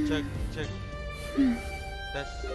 Check, check. Test.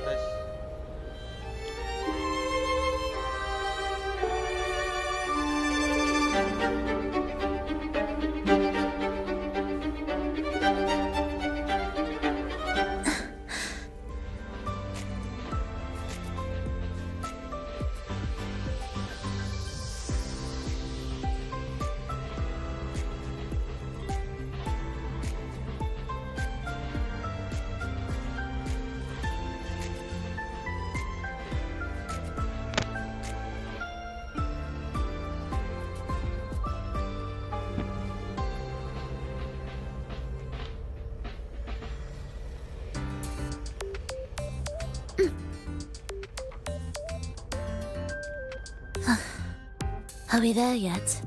Are we there yet?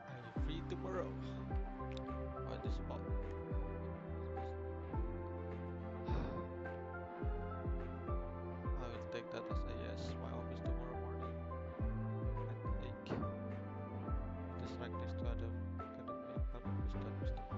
Are you free tomorrow? On the spot. I will take that as a yes. My office tomorrow morning at 8. Just like this to Adam. Understand.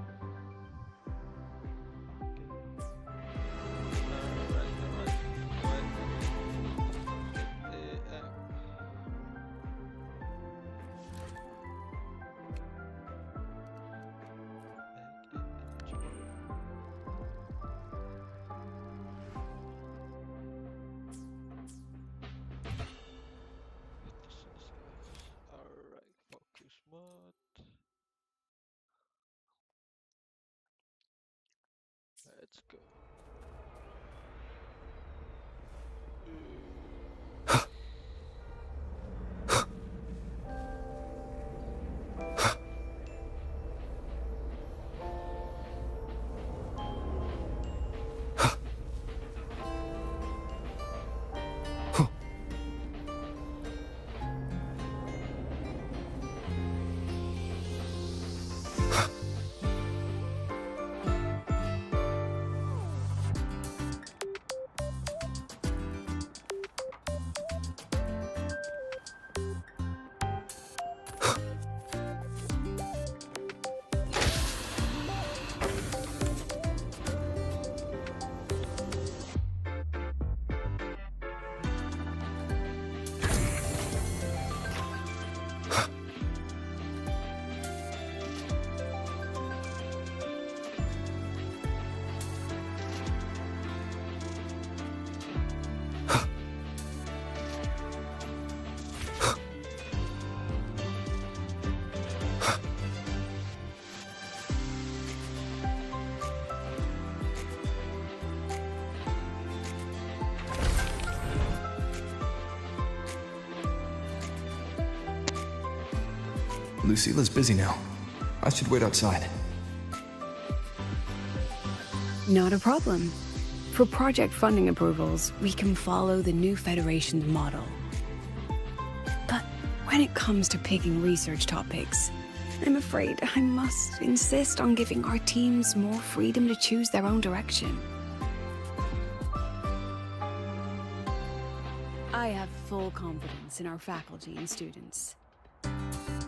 Alright. Alright, focus mode. Let's go. Lucilla's busy now. I should wait outside. Not a problem. For project funding approvals, we can follow the new Federation's model. But when it comes to picking research topics, I'm afraid I must insist on giving our teams more freedom to choose their own direction. I have full confidence in our faculty and students.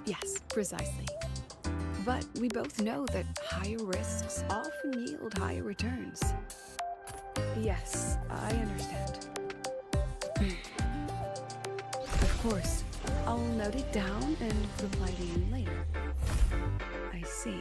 Yes, precisely. But we both know that higher risks often yield higher returns. Yes, I understand. Of course, I'll note it down and reply to you later. I see.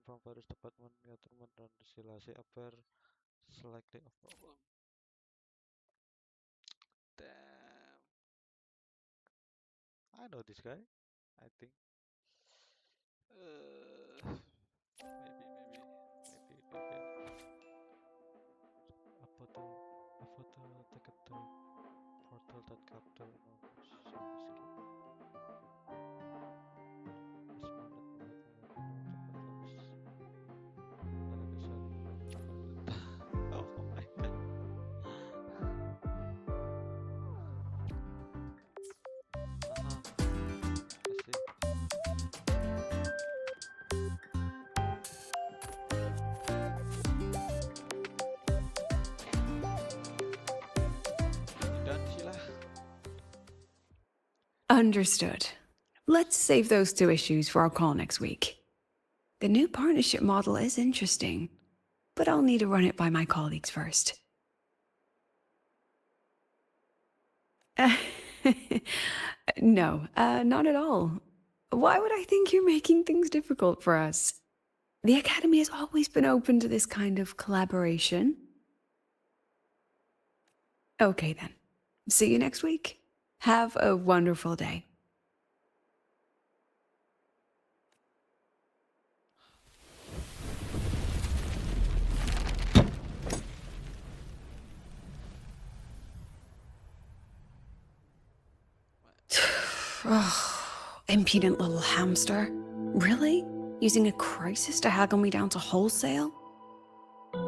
from various department Wuthering dan Lucilla appear slightly of problem. Damn. I know this guy, I think. Maybe. A photo taken through portal that capture enormous service key. Is mounted on the Oh my god. I see. You done, Sheila? Understood. Let's save those two issues for our call next week. The new partnership model is interesting, but I'll need to run it by my colleagues first. No, not at all. Why would I think you're making things difficult for us? The Academy has always been open to this kind of collaboration. Okay then. See you next week. Have a wonderful day. Oh, impudent little hamster. Really? Using a crisis to haggle me down to wholesale? Are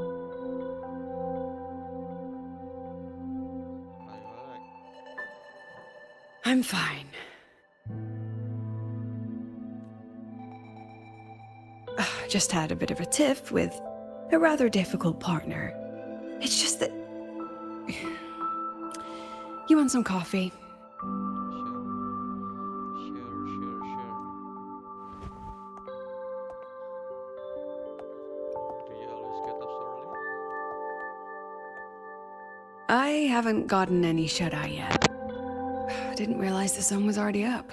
you alright? I'm fine. Just had a bit of a tiff with a rather difficult partner. It's just that... You want some coffee? Sure. Do you always get up so early? I haven't gotten any shut-eye yet. Didn't realize the sun was already up.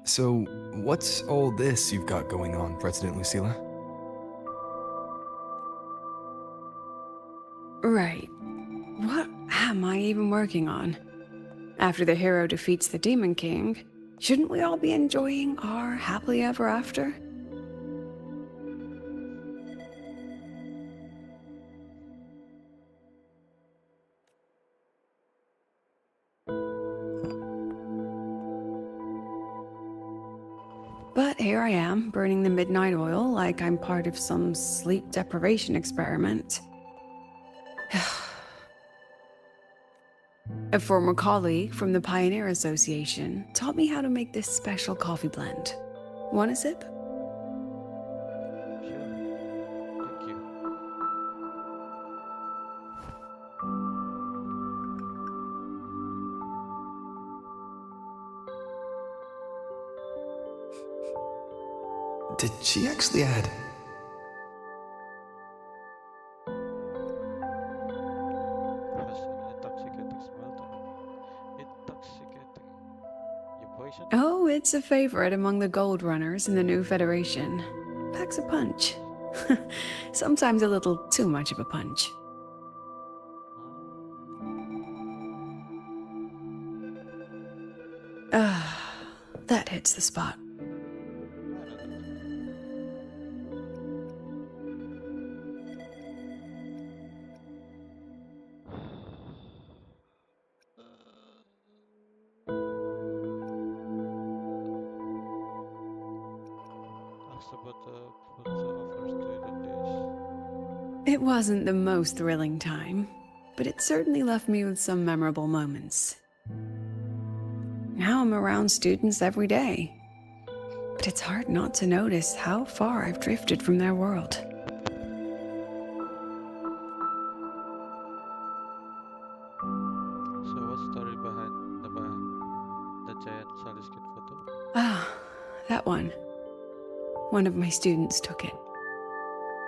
So, what's all this you've got going on, President Lucilla? Right. What am I even working on? After the hero defeats the Demon King, shouldn't we all be enjoying our happily ever after? But here I am, burning the midnight oil like I'm part of some sleep deprivation experiment. A former colleague from the Pioneer Association taught me how to make this special coffee blend. Want a sip? Sure. Thank you. Did she actually add? Has an intoxicating smell to it. Intoxicating. You poison? Oh, it's a favorite among the Gold Runners in the new Federation. Packs a punch. Sometimes a little too much of a punch. Ah, that hits the spot. I know that. Asked about the food offers student days. It wasn't the most thrilling time, but it certainly left me with some memorable moments. Now I'm around students every day, but it's hard not to notice how far I've drifted from their world. So what's the story behind the giant Sally Skin photo? Ah, that one. One of my students took it.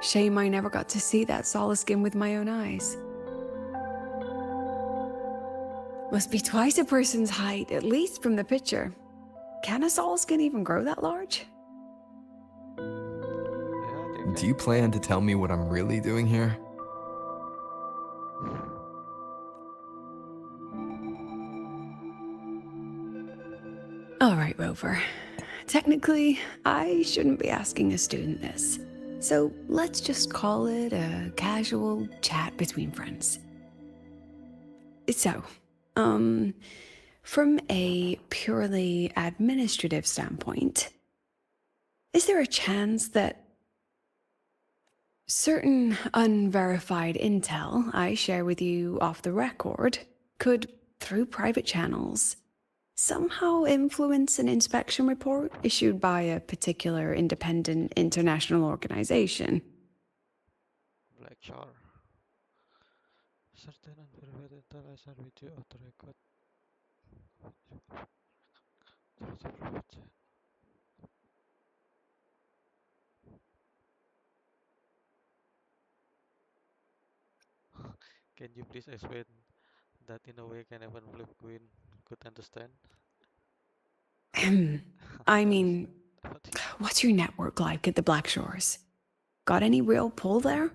Shame I never got to see that Solaskin with my own eyes. Must be twice a person's height, at least from the picture. canisols can even grow that large? Yeah, they Do can. you plan to tell me what I'm really doing here? All right, Rover. Technically, I shouldn't be asking a student this. So let's just call it a casual chat between friends. So, from a purely administrative standpoint, is there a chance that certain unverified intel I share with you off the record could, through private channels, somehow influence an inspection report issued by a particular independent international organization? Black Char. Certain unverified intel I shared with you off the record. Can you please explain that in a way can even Flip Queen could understand? I mean, Understand? What do you what's your network like at the Black Shores? Got any real pull there?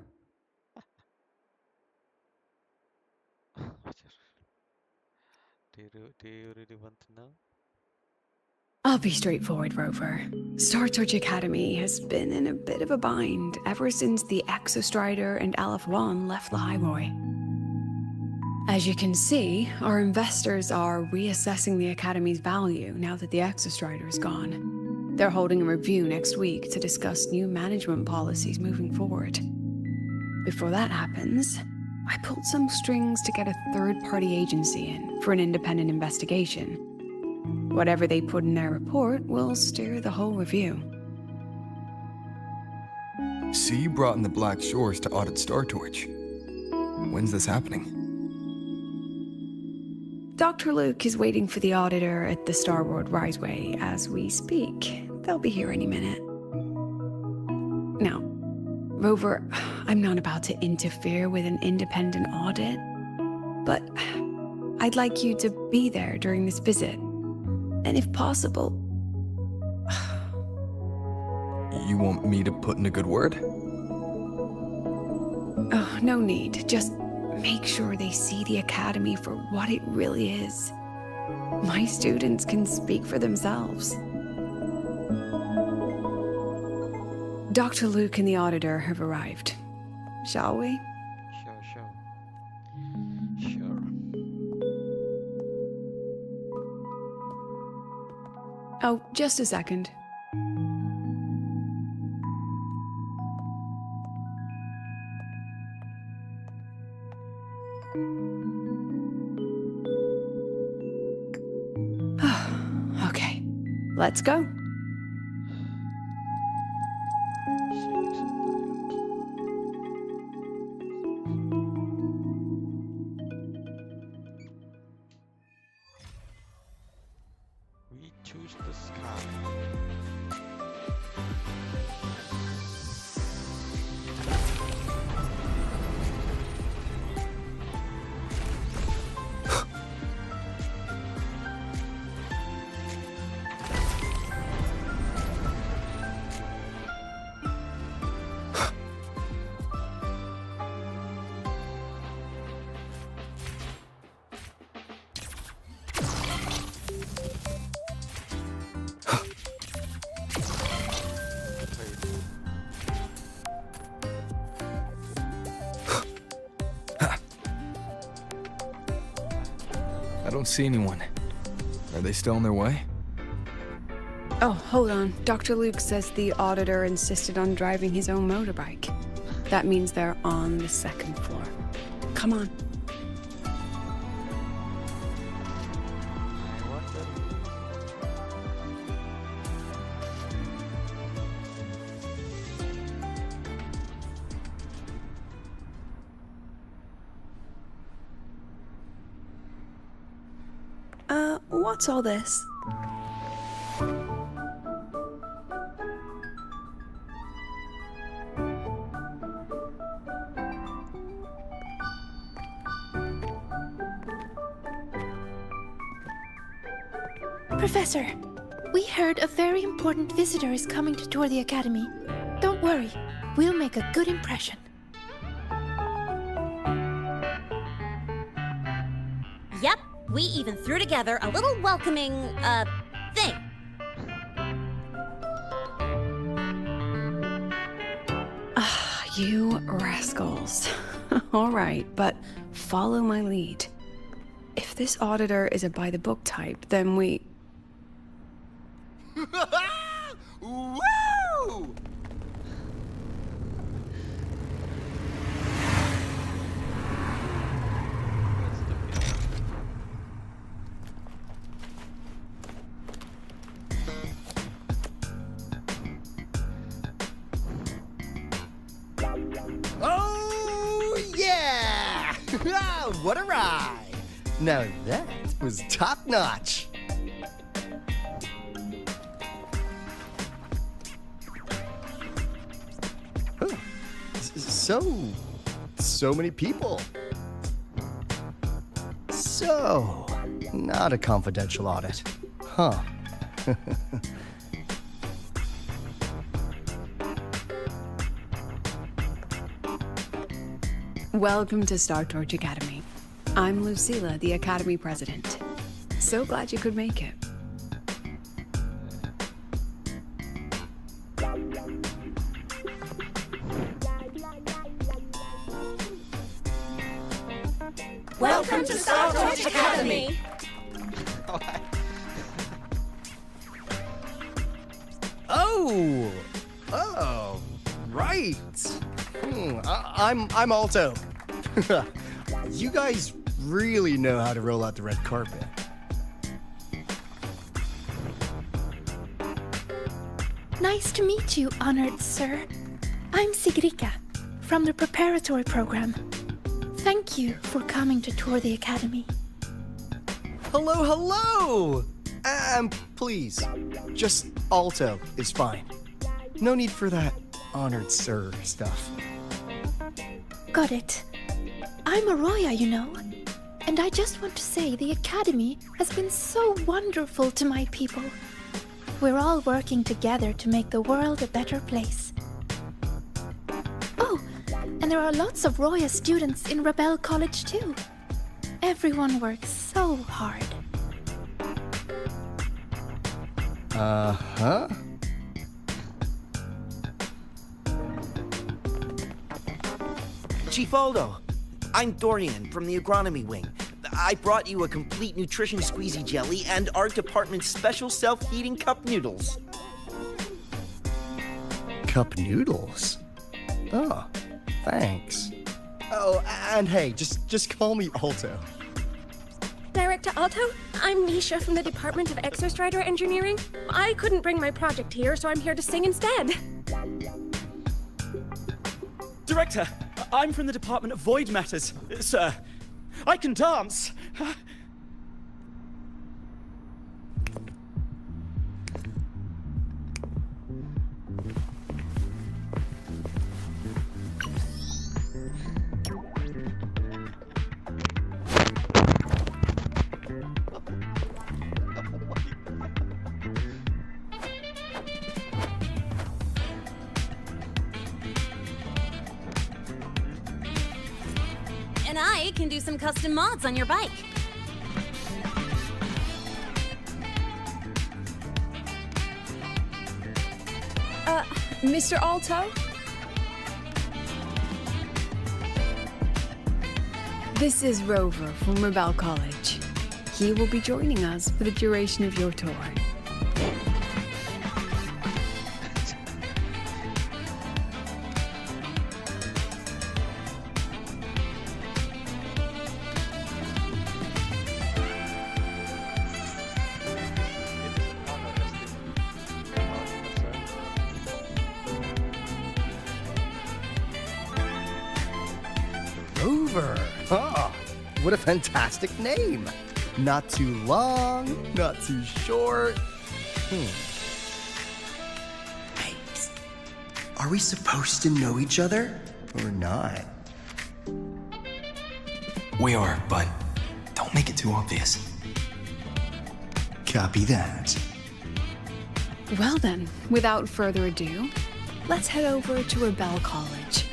what's your- do you really want to know? I'll be straightforward, Rover. Star Search Academy has been in a bit of a bind ever since the Exostrider and Aleph One left the highway. As you can see, our investors are reassessing the Academy's value now that the Exostrider is gone. They're holding a review next week to discuss new management policies moving forward. Before that happens, I pulled some strings to get a third-party agency in for an independent investigation. Whatever they put in their report will steer the whole review. So you brought in the Black Shores to audit Star Torch. When's this happening? Dr. Luke is waiting for the auditor at the Starboard Riseway as we speak. They'll be here any minute. Now, Rover, I'm not about to interfere with an independent audit, but I'd like you to be there during this visit. And if possible... You want me to put in a good word? Oh, no need. Just make sure they see the Academy for what it really is. My students can speak for themselves. Dr. Luke and the auditor have arrived. Shall we? Sure. Sure. Oh, just a second. Okay, let's go. Feeling so tired. We choose the sky. Wait, I don't see anyone. Are they still on their way? Oh, hold on. Dr. Luke says the auditor insisted on driving his own motorbike. That means they're on the second floor. Come on. I wonder. What's all this? Professor, We heard a very important visitor is coming to tour the academy. Don't worry, we'll make a good impression. Yep, we even threw together a little welcoming, thing. You rascals. All right, but follow my lead. If this auditor is a by-the-book type, then we... Woo! That's the feeling. Oh, yeah! What a ride! Now that was top-notch. Huh. So many people. So, not a confidential audit. Huh. Welcome to Star Torch Academy. I'm Lucilla, the Academy President. So glad you could make it. Welcome to Star Torch Academy! Oh, right. I'm Alto. You guys really know how to roll out the red carpet. Nice to meet you, honored sir. I'm Sigrika, from the preparatory program. Thank you for coming to tour the academy. Hello! Please, just Alto is fine. No need for that honored sir stuff. Got it. I'm Arroya, you know. And I just want to say the academy has been so wonderful to my people. We're all working together to make the world a better place. Oh, and there are lots of Roya students in Rebel College too. Everyone works so hard. Uh-huh. Chief Aldo, I'm Dorian from the agronomy wing. I brought you a complete nutrition squeezy jelly and our department's special self-heating cup noodles. Cup noodles? Oh, thanks. Oh, and hey, just call me Alto. Director Alto, I'm Nisha from the Department of Exostrider Engineering. I couldn't bring my project here, so I'm here to sing instead. Director, I'm from the Department of Void Matters, sir. I can dance. And I can do some custom mods on your bike. Mr. Alto? This is Rover from Rebel College. He will be joining us for the duration of your tour. Rover. Oh, what a fantastic name. Not too long, not too short. Hey, are we supposed to know each other? Or not? We are, but don't make it too obvious. Copy that. Well then, without further ado, let's head over to Rebel College.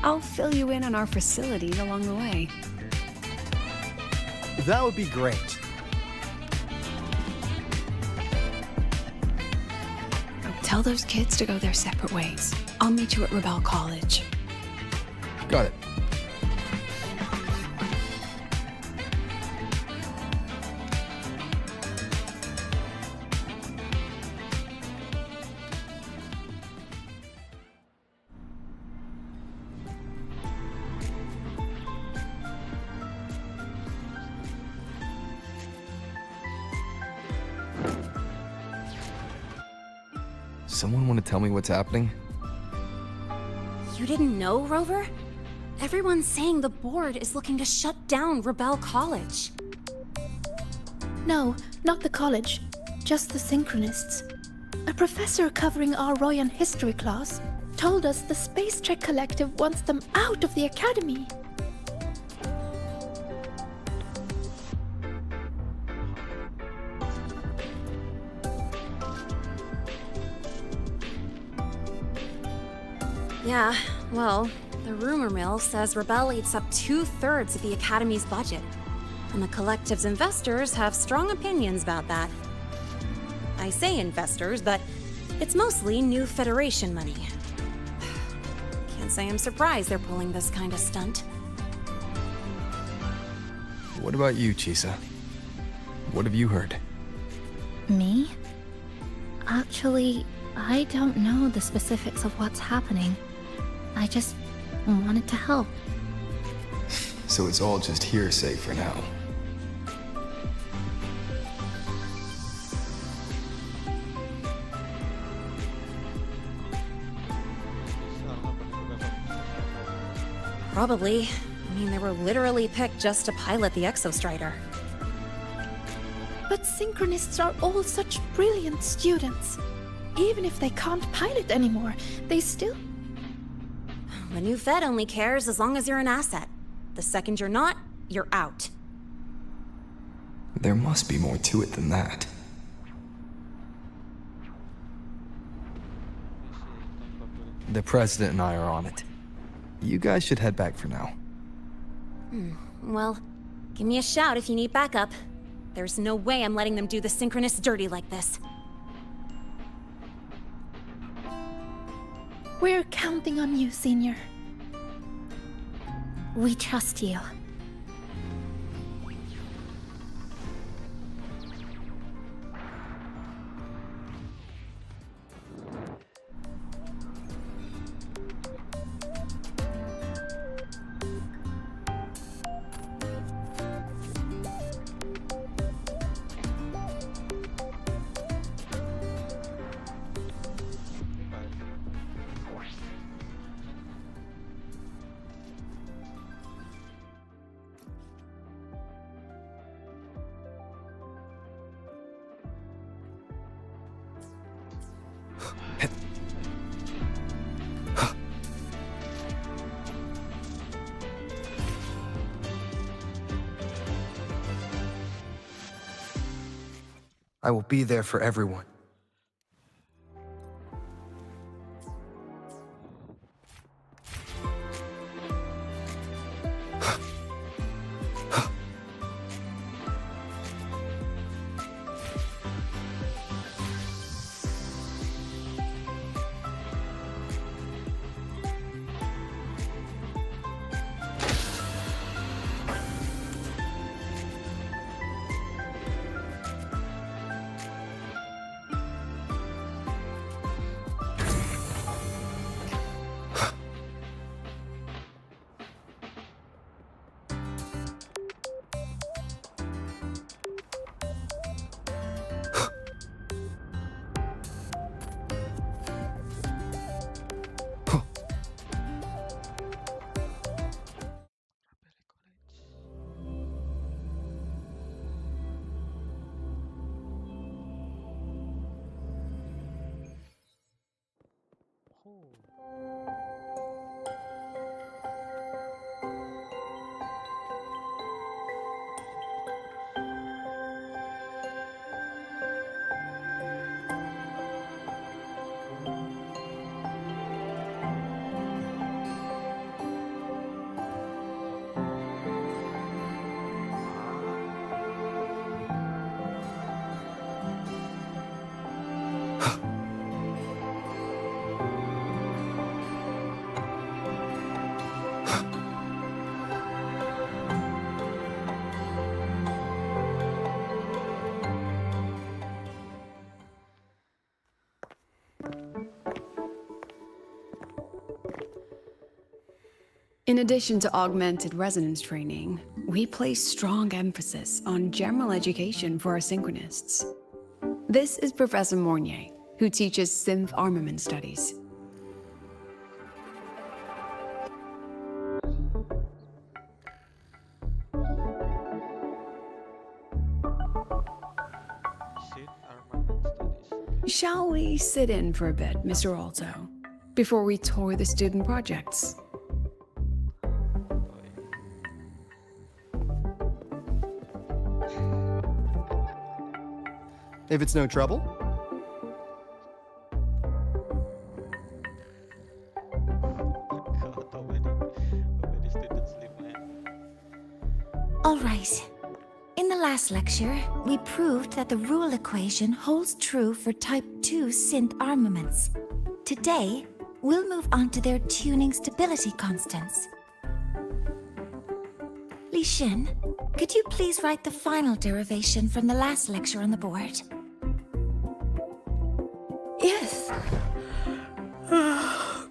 I'll fill you in on our facilities along the way. That would be great. Tell those kids to go their separate ways. I'll meet you at Rebel College. Got it. Someone want to tell me what's happening? You didn't know, Rover? Everyone's saying the board is looking to shut down Rebel College. No, not the college. Just the Synchronists. A professor covering our Royan history class told us the Space Trek Collective wants them out of the Academy. Yeah, well, the rumor mill says Rebel eats up 2/3 of the Academy's budget. And the Collective's investors have strong opinions about that. I say investors, but it's mostly new Federation money. Can't say I'm surprised they're pulling this kind of stunt. What about you, Chisa? What have you heard? Me? Actually, I don't know the specifics of what's happening. I just wanted to help. So it's all just hearsay for now. Probably. I mean, they were literally picked just to pilot the Exostrider. But Synchronists are all such brilliant students. Even if they can't pilot anymore, they still... The new Fed only cares as long as you're an asset. The second you're not, you're out. There must be more to it than that. The President and I are on it. You guys should head back for now. Well, give me a shout if you need backup. There's no way I'm letting them do the Synchronists dirty like this. We're counting on you, Senior. We trust you. I will be there for everyone. In addition to augmented resonance training, we place strong emphasis on general education for our synchronists. This is Professor Mornier, who teaches synth armament studies. Sit armament studies. Shall we sit in for a bit, Mr. Alto, before we tour the student projects? If it's no trouble. God, how many students live there? All right. In the last lecture, we proved that the rule equation holds true for Type 2 synth armaments. Today, we'll move on to their tuning stability constants. Li Xin, could you please write the final derivation from the last lecture on the board? Yes.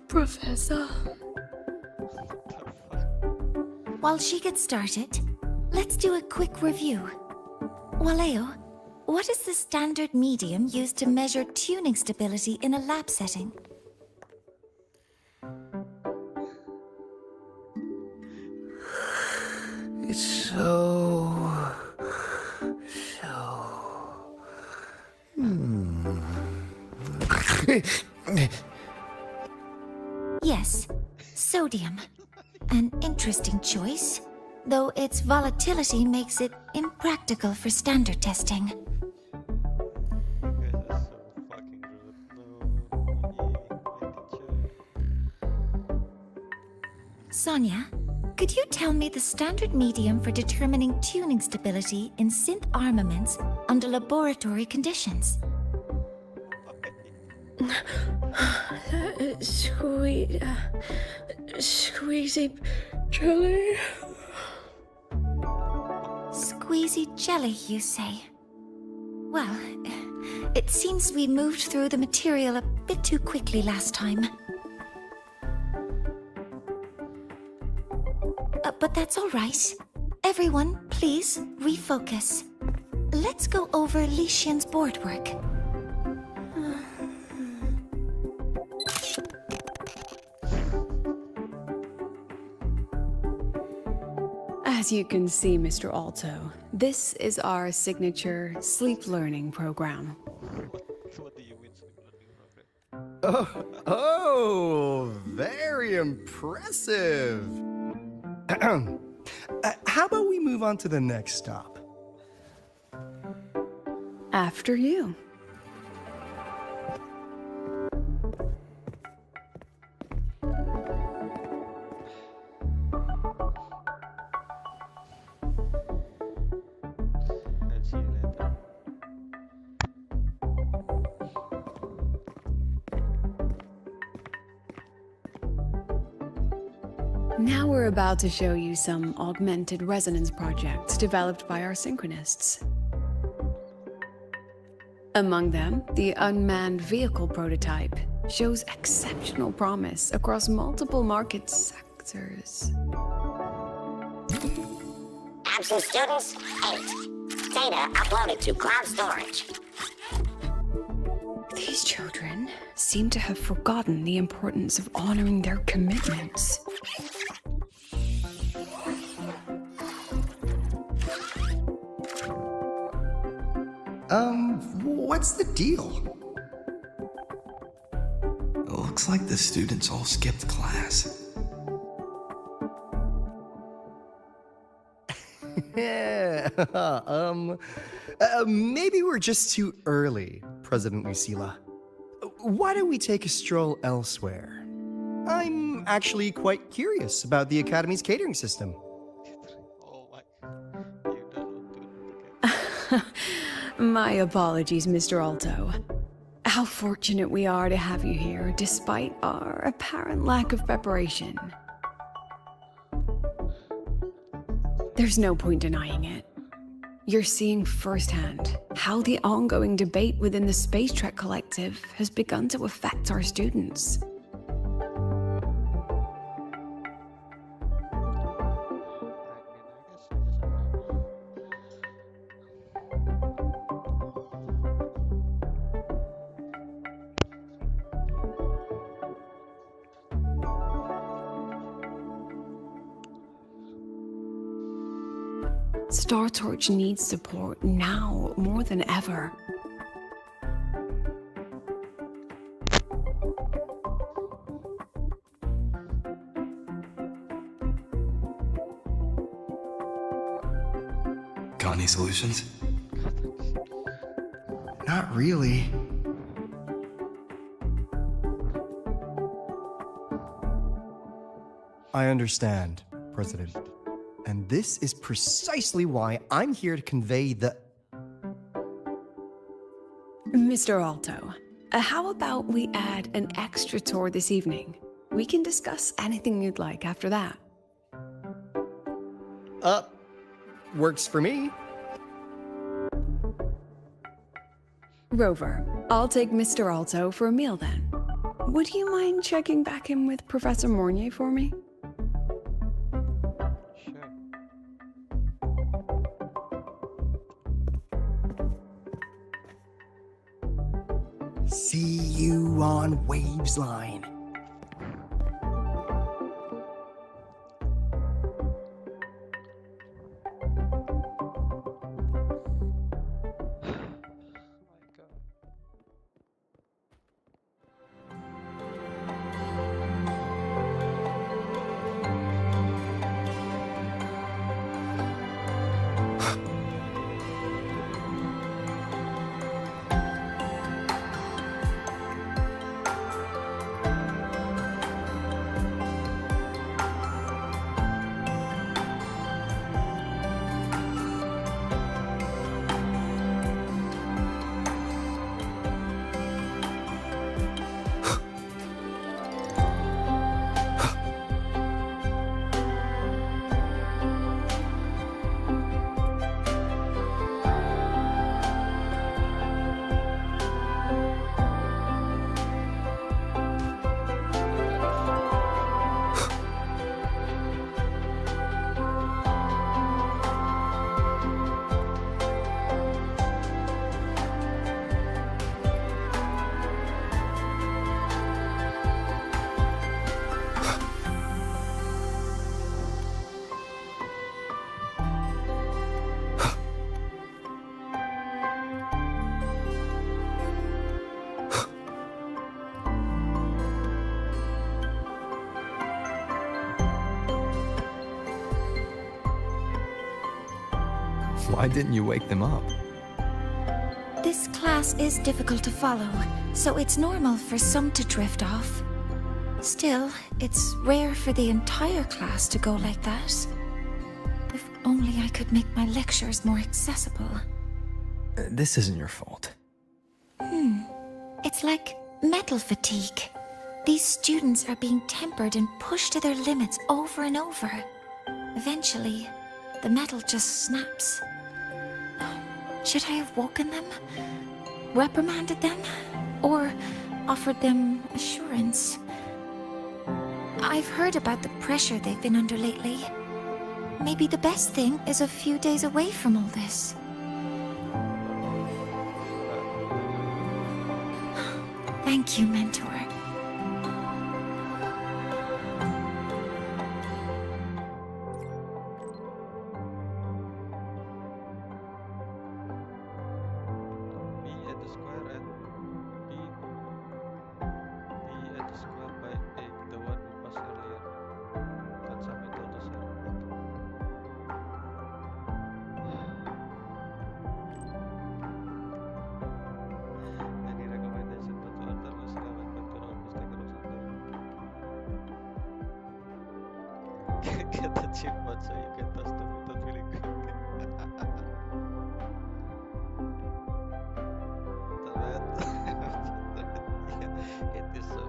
Professor. While she gets started, let's do a quick review. Waleo, what is the standard medium used to measure tuning stability in a lab setting? It's so... Yes, sodium. An interesting choice, though its volatility makes it impractical for standard testing. You guys are so fucking rude. No, my teacher. Sonia, could you tell me the standard medium for determining tuning stability in synth armaments under laboratory conditions? Squeezy jelly. Squeezy jelly, you say? Well, it seems we moved through the material a bit too quickly last time. But that's all right. Everyone, please refocus. Let's go over Li Xian's board work. As you can see, Mr. Alto, this is our signature sleep learning program. What do you mean sleep learning program? Oh, very impressive. How about we move on to the next stop? After you. I'll see you later. Now we're about to show you some augmented resonance projects developed by our synchronists. Among them, the unmanned vehicle prototype shows exceptional promise across multiple market sectors. Absent students, 8. Data uploaded to cloud storage. These children seem to have forgotten the importance of honoring their commitments. What's the deal? Looks like the students all skipped class. Yeah, maybe we're just too early, President Lucilla. Why don't we take a stroll elsewhere? I'm actually quite curious about the Academy's catering system. Oh my. You don't do it again. My apologies, Mr. Alto. How fortunate we are to have you here, despite our apparent lack of preparation. There's no point denying it. You're seeing firsthand how the ongoing debate within the Space Trek Collective has begun to affect our students. StarTorch needs support now more than ever. Got any solutions? Not really. I understand, President. And this is precisely why I'm here to convey the... Mr. Alto, how about we add an extra tour this evening? We can discuss anything you'd like after that. Works for me. Rover, I'll take Mr. Alto for a meal then. Would you mind checking back in with Professor Mornier for me? Sure. See you on Waves Line. My God. Why didn't you wake them up? This class is difficult to follow, so it's normal for some to drift off. Still, it's rare for the entire class to go like that. If only I could make my lectures more accessible. This isn't your fault. It's like metal fatigue. These students are being tempered and pushed to their limits over and over. Eventually, the metal just snaps. Should I have woken them? Reprimanded them? Or offered them assurance? I've heard about the pressure they've been under lately. Maybe the best thing is a few days away from all this. Thank you, Mentor. B at the square and B at the square by 8, the one we passed earlier. That's how we told us Any recommendation but to alter Lucilla went back to normal sticker or something? Get the chip mod so you can touch them without feeling guilty. It is so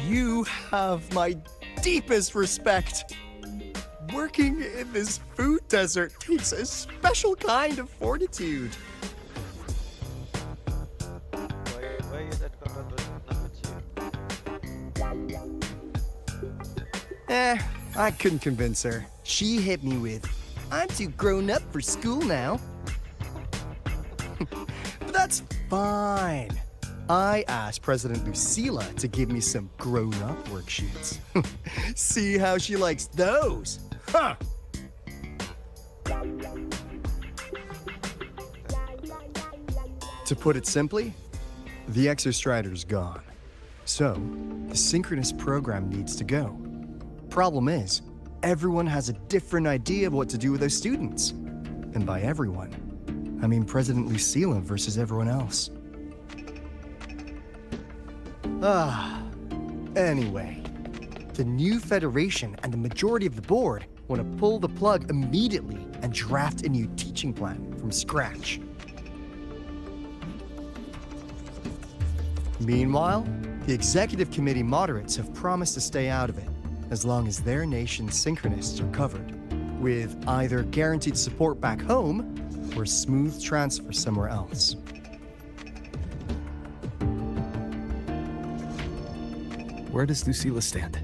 You have my deepest respect. Working in this food desert takes a special kind of fortitude. Why is that conversation with you? I couldn't convince her. She hit me with, "I'm too grown up for school now." But that's fine. I asked President Lucilla to give me some grown-up worksheets. See how she likes those. Huh. To put it simply, the Exostrider's gone. So, the synchronous program needs to go. Problem is, everyone has a different idea of what to do with those students. And by everyone, I mean President Lucilla versus everyone else. Anyway, the new Federation and the majority of the board want to pull the plug immediately and draft a new teaching plan from scratch. Meanwhile, the executive committee moderates have promised to stay out of it, as long as their nation's synchronists are covered, with either guaranteed support back home or smooth transfer somewhere else. Where does Lucilla stand?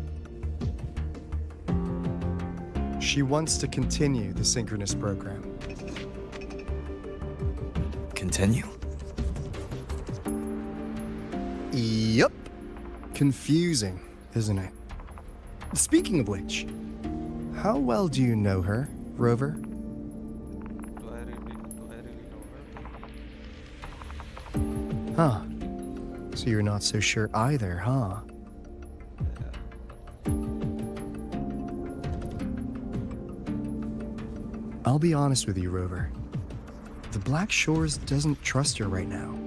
She wants to continue the synchronous program. Continue? Yup. Confusing, isn't it? Speaking of which, how well do you know her, Rover? Do I really know her? Huh. So you're not so sure either, huh? I'll be honest with you, Rover. The Black Shores doesn't trust her right now.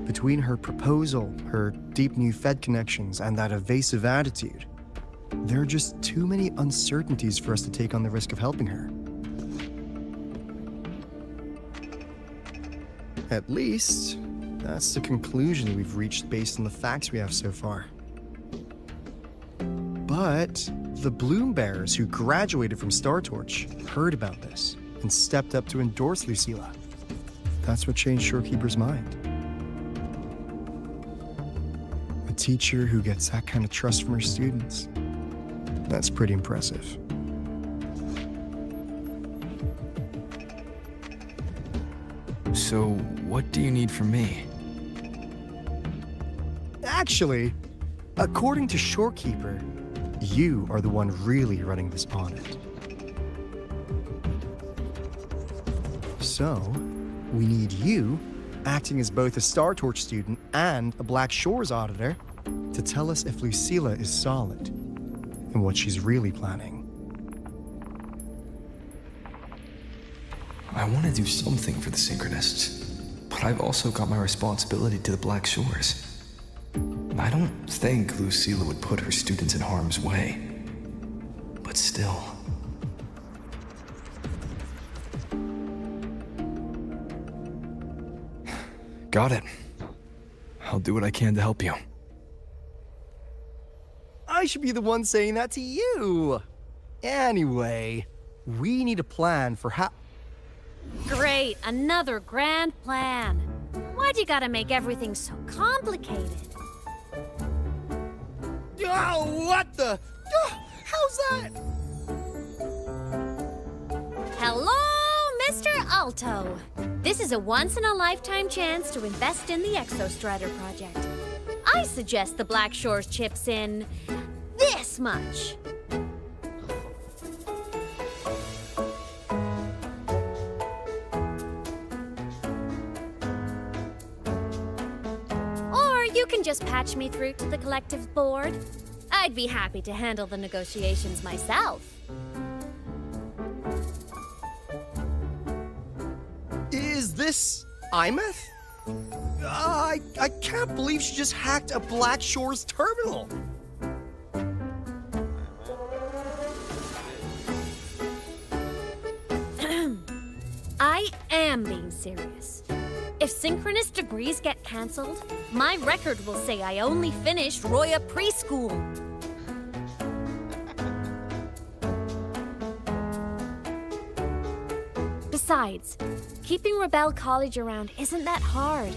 Between her proposal, her deep new Fed connections, and that evasive attitude, there are just too many uncertainties for us to take on the risk of helping her. At least, that's the conclusion we've reached based on the facts we have so far. But the Bloom Bearers who graduated from Star Torch heard about this and stepped up to endorse Lucilla. That's what changed Shorekeeper's mind. A teacher who gets that kind of trust from her students. That's pretty impressive. So, what do you need from me? Actually, according to Shorekeeper, you are the one really running this audit. So, we need you, acting as both a Star Torch student and a Black Shores auditor, to tell us if Lucilla is solid and what she's really planning. I want to do something for the Synchronists, but I've also got my responsibility to the Black Shores. I don't think Lucilla would put her students in harm's way, but still. Got it. I'll do what I can to help you. I should be the one saying that to you. Anyway, we need a plan for how... Great, another grand plan. Why'd you gotta make everything so complicated? Oh, what the... how's that? Hello, Mr. Alto. This is a once-in-a-lifetime chance to invest in the Exostrider project. I suggest the Black Shores chips in this much. Or you can just patch me through to the collective board. I'd be happy to handle the negotiations myself. Is this Imeth? I can't believe she just hacked a Black Shores terminal. I am being serious. If synchronous degrees get cancelled, my record will say I only finished Roya preschool. Besides, keeping Rebel College around isn't that hard.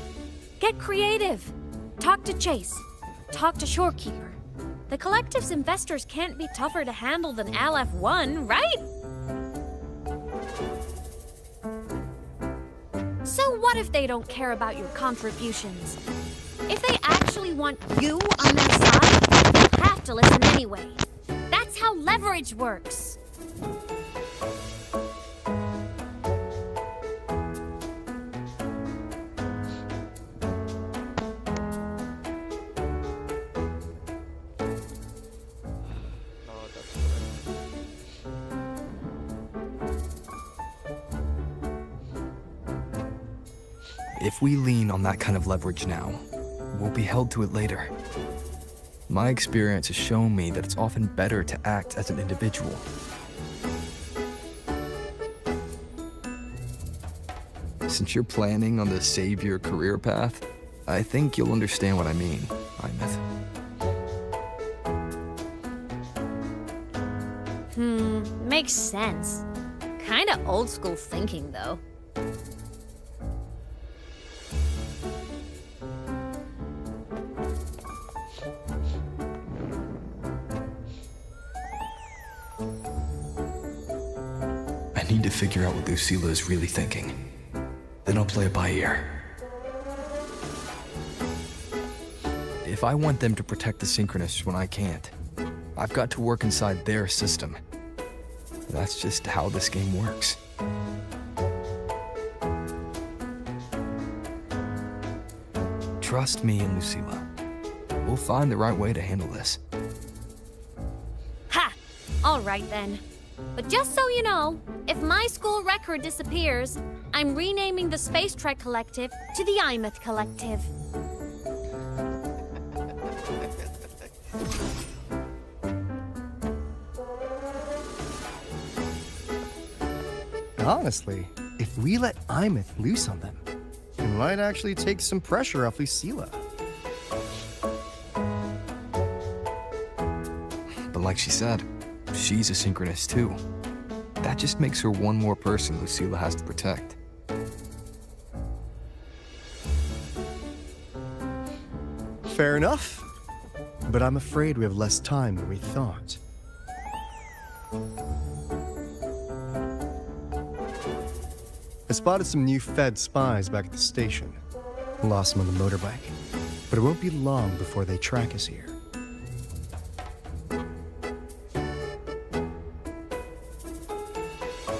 Get creative. Talk to Chase. Talk to Shorekeeper. The collective's investors can't be tougher to handle than LF1, right? So what if they don't care about your contributions? If they actually want you on their side, they'll have to listen anyway. That's how leverage works. No, that's correct. If we lean on that kind of leverage now, we'll be held to it later. My experience has shown me that it's often better to act as an individual. Since you're planning on the savior career path, I think you'll understand what I mean, Imeth. Makes sense. Kinda old school thinking, though. I need to figure out what Lucilla is really thinking. Then I'll play it by ear. If I want them to protect the Synchronists when I can't, I've got to work inside their system. That's just how this game works. Trust me and Lucilla. We'll find the right way to handle this. Ha! Alright then. But just so you know, if my school record disappears, I'm renaming the Space Trek Collective to the Imeth Collective. Honestly, if we let Imeth loose on them, it might actually take some pressure off Lucilla. But like she said, she's a synchronist too. That just makes her one more person Lucilla has to protect. Fair enough. But I'm afraid we have less time than we thought. I spotted some new Fed spies back at the station. Lost them on the motorbike. But it won't be long before they track us here.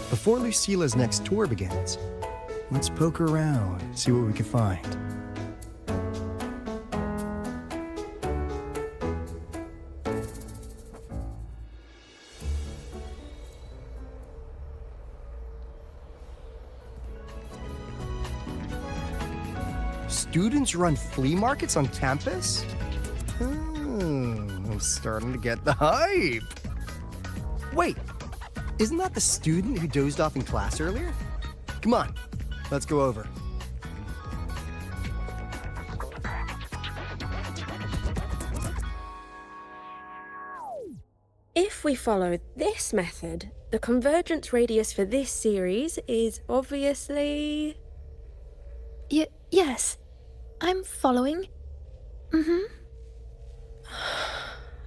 Before Lucilla's next tour begins, let's poke around, see what we can find. Students run flea markets on campus? I'm starting to get the hype. Wait, isn't that the student who dozed off in class earlier? Come on, let's go over. If we follow this method, the convergence radius for this series is obviously... Yes. I'm following.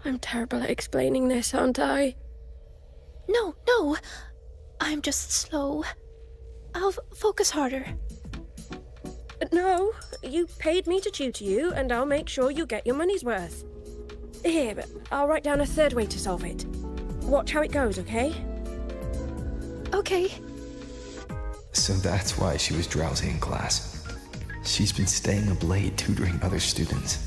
I'm terrible at explaining this, aren't I? No. I'm just slow. I'll focus harder. No, you paid me to tutor you, and I'll make sure you get your money's worth. Here, I'll write down a third way to solve it. Watch how it goes, okay? Okay. So that's why she was drowsy in class. She's been staying up late tutoring other students.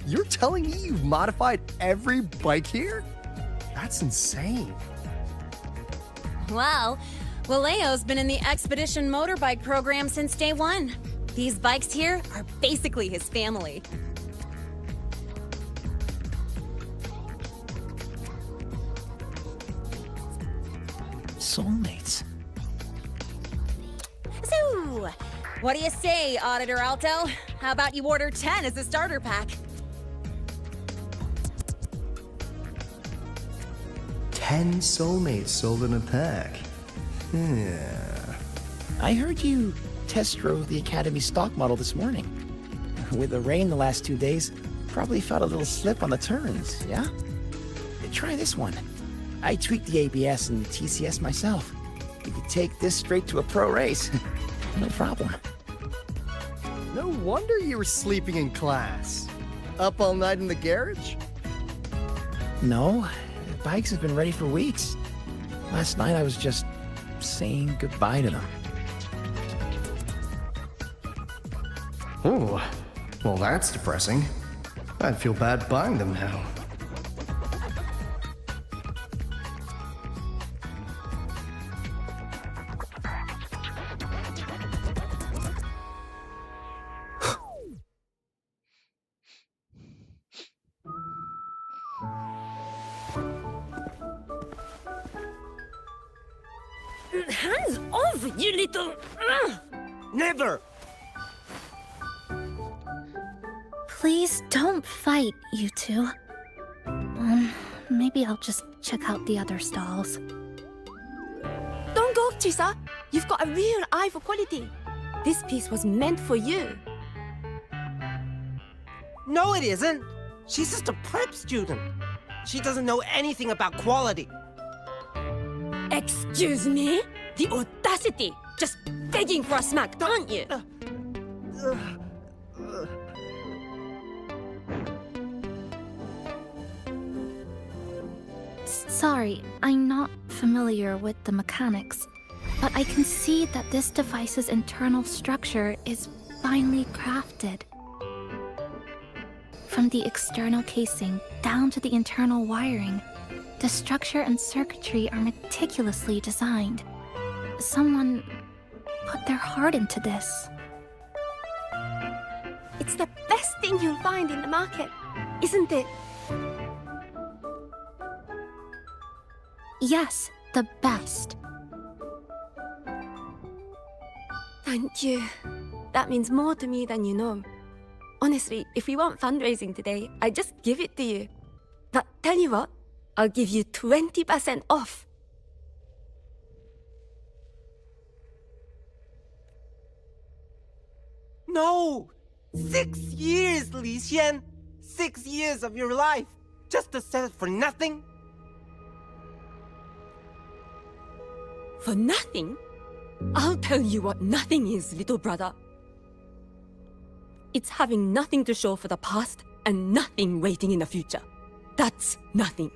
You're telling me you've modified every bike here? That's insane. Well, Waleo's been in the Expedition motorbike program since day one. These bikes here are basically his family. Soulmates. So, what do you say, Auditor Alto? How about you order 10 as a starter pack? 10 soulmates sold in a pack. Yeah. I heard you test drove the Academy stock model this morning. With the rain the last 2 days, probably felt a little slip on the turns, yeah? Try this one. I tweaked the ABS and TCS myself. You could take this straight to a pro race. No problem. No wonder you were sleeping in class. Up all night in the garage? No, the bikes have been ready for weeks. Last night I was just saying goodbye to them. Oh, well that's depressing. I'd feel bad buying them now. Hands off, you little... Never! Please don't fight, you two. Maybe I'll just check out the other stalls. Don't go, Chisa. You've got a real eye for quality. This piece was meant for you. No, it isn't. She's just a prep student. She doesn't know anything about quality. Excuse me? The audacity! Just begging for a smack, aren't you? Sorry, I'm not familiar with the mechanics, but I can see that this device's internal structure is finely crafted. From the external casing down to the internal wiring, the structure and circuitry are meticulously designed. Someone put their heart into this. It's the best thing you'll find in the market, isn't it? Yes, the best. Thank you. That means more to me than you know. Honestly, if we want fundraising today, I'd just give it to you. But tell you what, I'll give you 20% off. No! 6 years, Li Xian! 6 years of your life! Just to sell it for nothing? For nothing? I'll tell you what nothing is, little brother. It's having nothing to show for the past and nothing waiting in the future. That's nothing.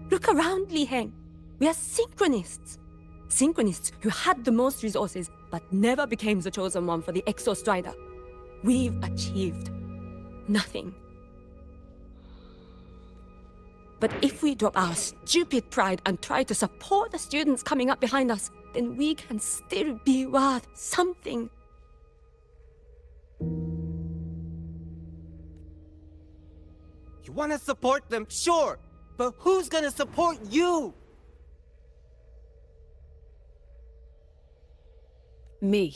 Look around, Li Heng. We are synchronists. Synchronists who had the most resources but never became the chosen one for the Exo Strider. We've achieved nothing. But if we drop our stupid pride and try to support the students coming up behind us, then we can still be worth something. You want to support them, sure, but who's gonna support you? Me.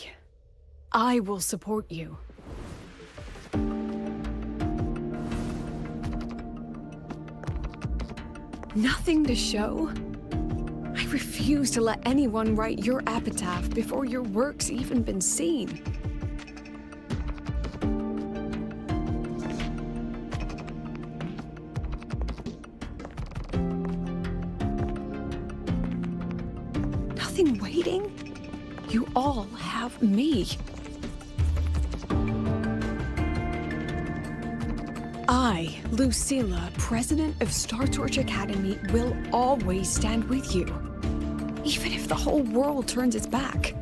I will support you. Nothing to show? I refuse to let anyone write your epitaph before your work's even been seen. Nothing waiting? You all have me. I, Lucilla, President of Star Torch Academy, will always stand with you. Even if the whole world turns its back.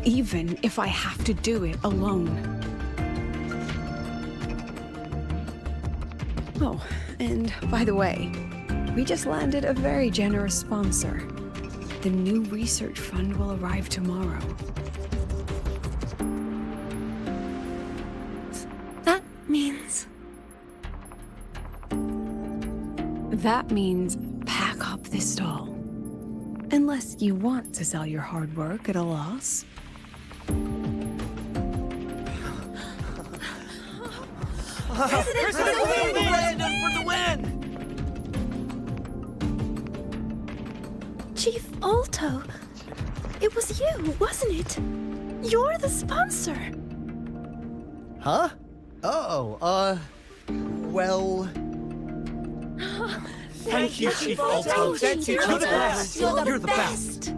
Even if I have to do it alone. Oh, and by the way, We just landed a very generous sponsor. The new research fund will arrive tomorrow. That means... That means pack up this stall. Unless you want to sell your hard work at a loss. President for the win! Chief Alto, it was you, wasn't it? You're the sponsor. Huh? Oh, well... Thank you, Chief Alto. Thank you, You're the best. You're the best.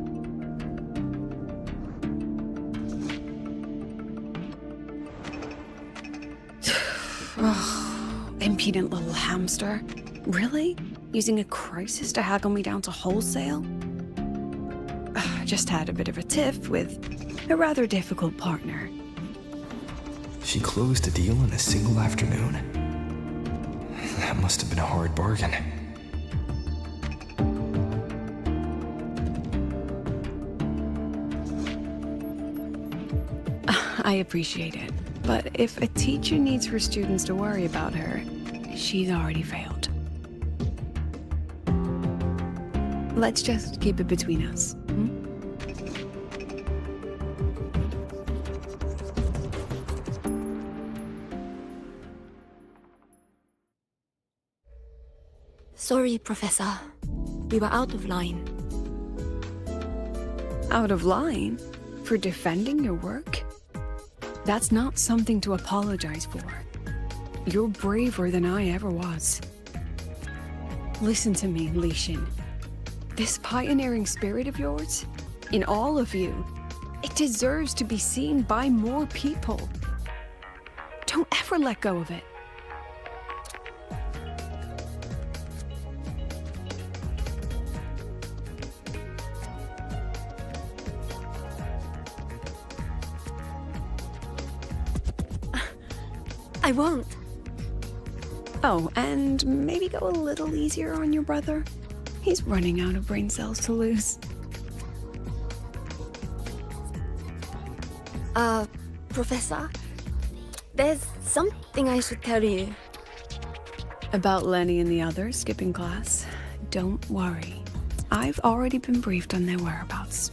Impudent little hamster. Really? Using a crisis to haggle me down to wholesale? Just had a bit of a tiff with a rather difficult partner. She closed a deal in a single afternoon? That must have been a hard bargain. I appreciate it, but if a teacher needs her students to worry about her, she's already failed. Let's just keep it between us. Sorry, Professor. We were out of line. Out of line? For defending your work? That's not something to apologize for. You're braver than I ever was. Listen to me, Li Xin. This pioneering spirit of yours, in all of you, it deserves to be seen by more people. Don't ever let go of it. I won't. Oh, and maybe go a little easier on your brother. He's running out of brain cells to lose. Professor, there's something I should tell you. About Lenny and the others skipping class? Don't worry. I've already been briefed on their whereabouts.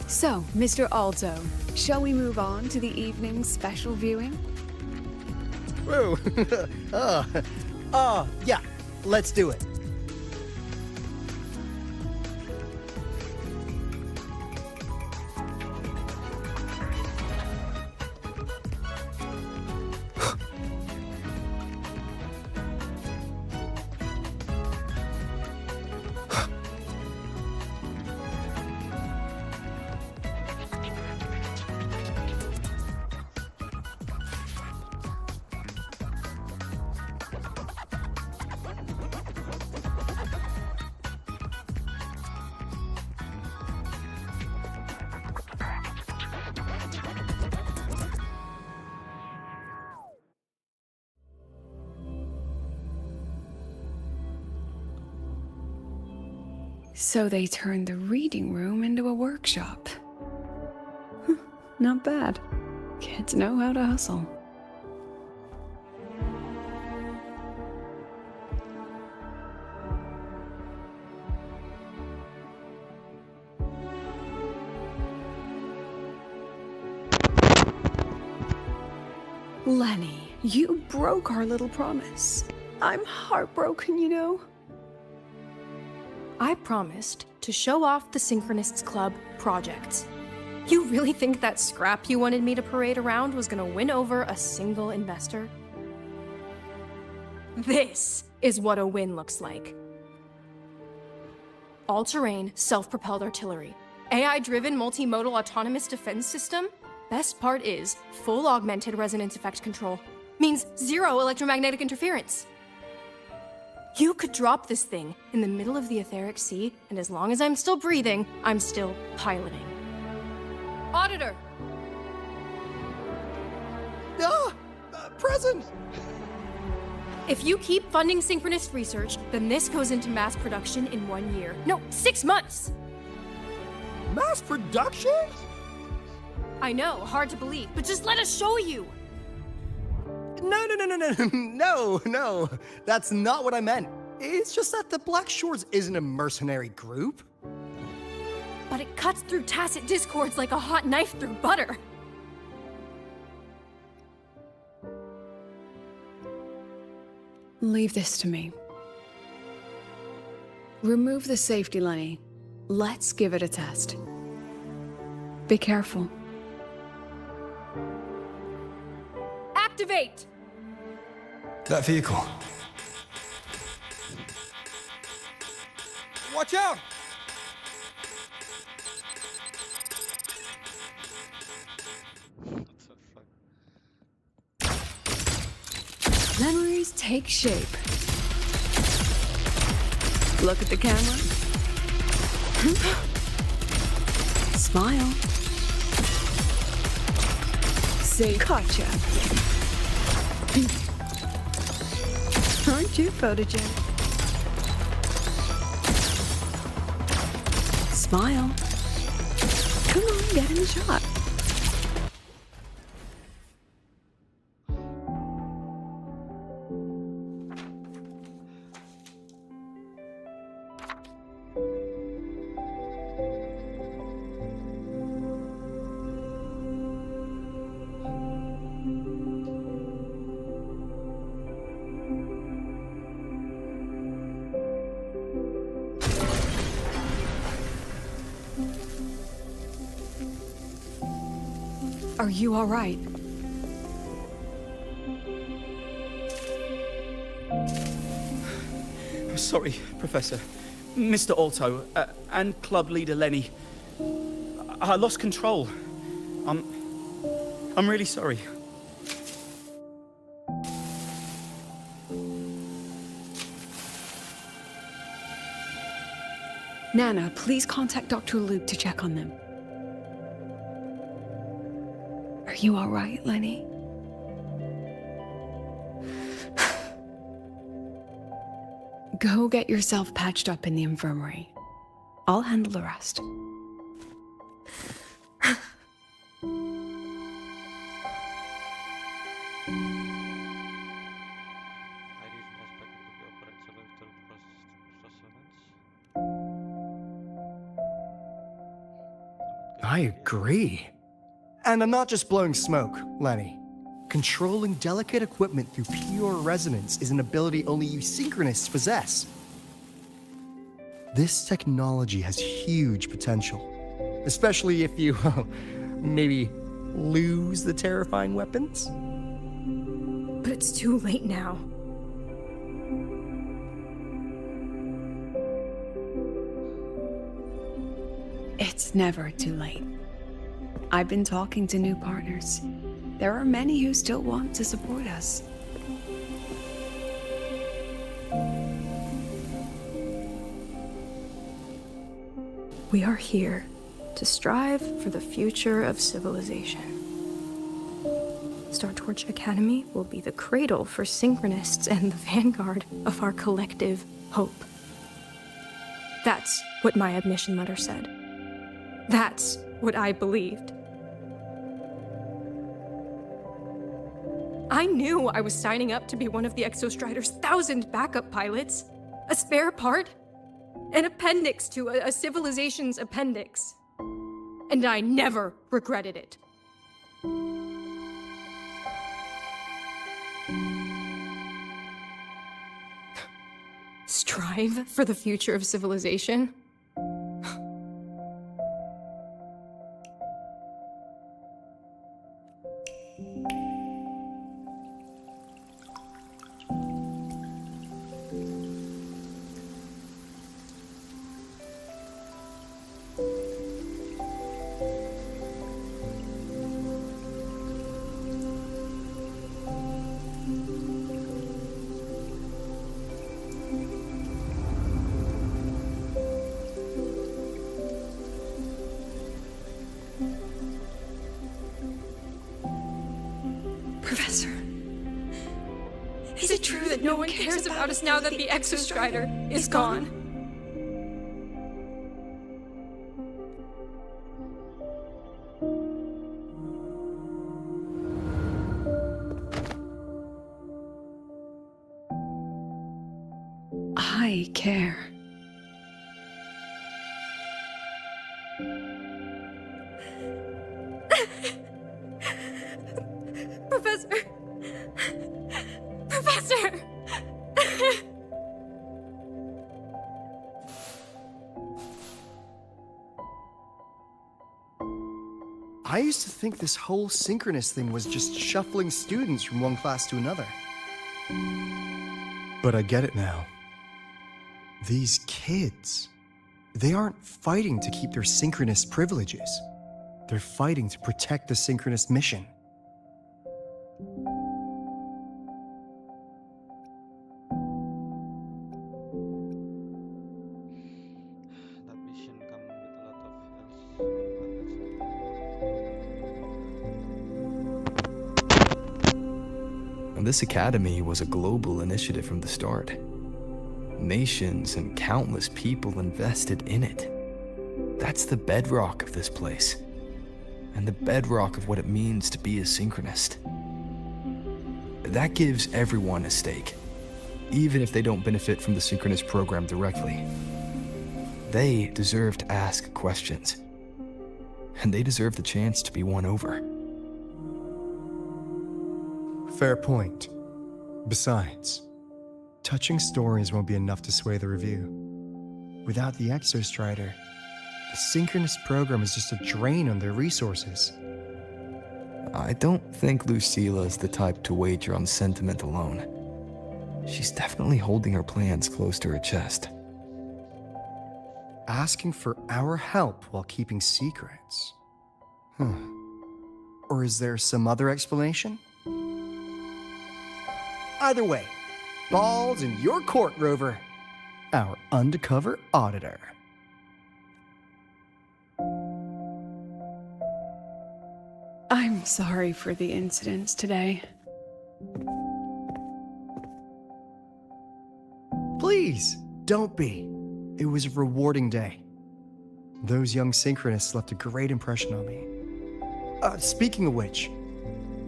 So, Mr. Alto, shall we move on to the evening's special viewing? Whoa. Yeah. Let's do it. So they turned the reading room into a workshop. Not bad. Kids know how to hustle. Lenny, you broke our little promise. I'm heartbroken, you know. I promised to show off the Synchronists Club projects. You really think that scrap you wanted me to parade around was gonna win over a single investor? This is what a win looks like. All-terrain, self-propelled artillery. AI-driven multimodal autonomous defense system. Best part is, full augmented resonance effect control. Means zero electromagnetic interference. You could drop this thing in the middle of the etheric sea, and as long as I'm still breathing, I'm still piloting. Auditor! Present! If you keep funding synchronous research, then this goes into mass production in 1 year. No, 6 months! Mass production? I know, hard to believe, but just let us show you! No. That's not what I meant. It's just that the Black Shores isn't a mercenary group. But it cuts through tacit discords like a hot knife through butter. Leave this to me. Remove the safety, Lenny. Let's give it a test. Be careful. Activate! That vehicle. Watch out! What the fuck? Memories take shape. Look at the camera. Smile. Say gotcha. Aren't you photogenic? Smile. Come on, get in the shot. Are you all right? Sorry, Professor. Mr. Alto, and club leader Lenny. I lost control. I'm really sorry. Nana, please contact Dr. Luke to check on them. Are you all right, Lenny? Go get yourself patched up in the infirmary. I'll handle the rest. I agree. And I'm not just blowing smoke, Lenny. Controlling delicate equipment through pure resonance is an ability only you synchronists possess. This technology has huge potential, especially if you, maybe lose the terrifying weapons. But it's too late now. It's never too late. I've been talking to new partners. There are many who still want to support us. We are here to strive for the future of civilization. Star Torch Academy will be the cradle for synchronists and the vanguard of our collective hope. That's what my admission letter said. That's what I believed. I knew I was signing up to be one of the Exostrider's 1,000 backup pilots, a spare part, an appendix to a civilization's appendix. And I never regretted it. Strive for the future of civilization? that no one cares about us now that the Exostrider is gone. I care. Professor! Professor! I used to think this whole synchronous thing was just shuffling students from one class to another. But I get it now. These kids, they aren't fighting to keep their synchronous privileges. They're fighting to protect the synchronous mission. That mission come with a lot of else. And this academy was a global initiative from the start. Nations and countless people invested in it. That's the bedrock of this place, and the bedrock of what it means to be a synchronist. That gives everyone a stake, even if they don't benefit from the synchronous program directly. They deserve to ask questions, and they deserve the chance to be won over. Fair point. Besides, touching stories won't be enough to sway the review. Without the Exostrider, the synchronous program is just a drain on their resources. I don't think Lucilla is the type to wager on sentiment alone. She's definitely holding her plans close to her chest. Asking for our help while keeping secrets. Or is there some other explanation? Either way, ball's in your court, Rover. Our undercover auditor. I'm sorry for the incidents today. Please, don't be. It was a rewarding day. Those young synchronists left a great impression on me. Speaking of which,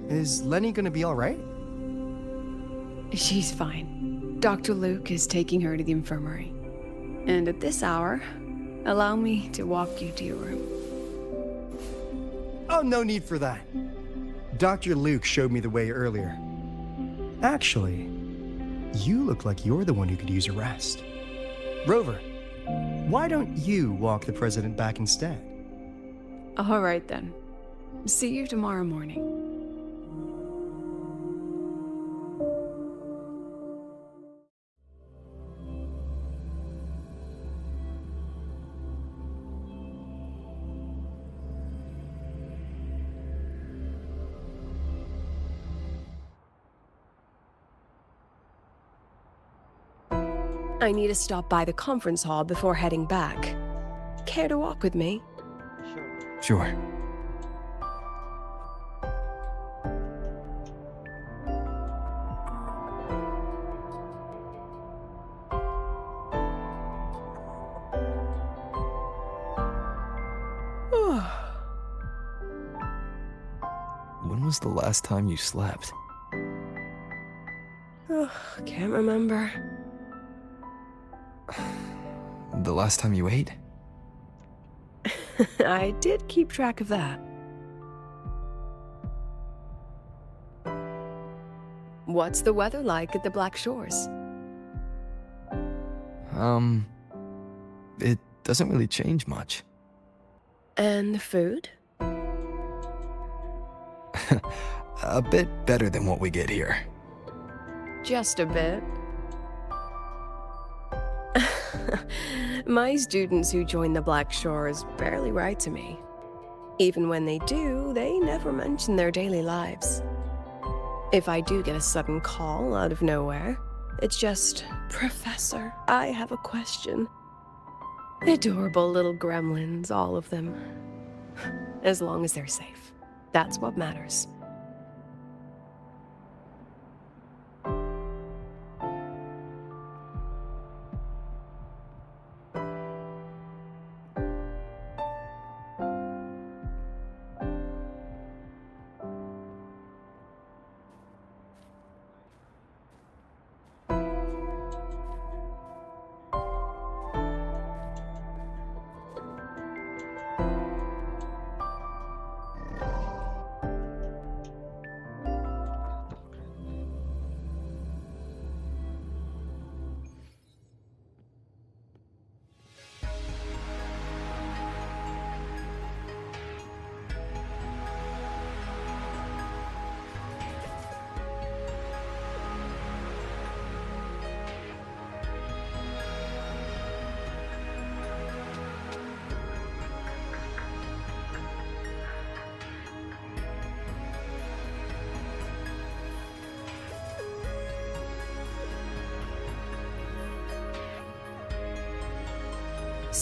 is Lenny gonna be all right? She's fine. Dr. Luke is taking her to the infirmary. And at this hour, allow me to walk you to your room. Oh, no need for that. Dr. Luke showed me the way earlier. Actually, you look like you're the one who could use a rest. Rover, why don't you walk the president back instead? All right then. See you tomorrow morning. I need to stop by the conference hall before heading back. Care to walk with me? Sure. When was the last time you slept? Can't remember. The last time you ate? I did keep track of that. What's the weather like at the Black Shores? It doesn't really change much. And the food? A bit better than what we get here. Just a bit. My students who join the Black Shores barely write to me. Even when they do, they never mention their daily lives. If I do get a sudden call out of nowhere, it's just, "Professor, I have a question." Adorable little gremlins, all of them. As long as they're safe. That's what matters.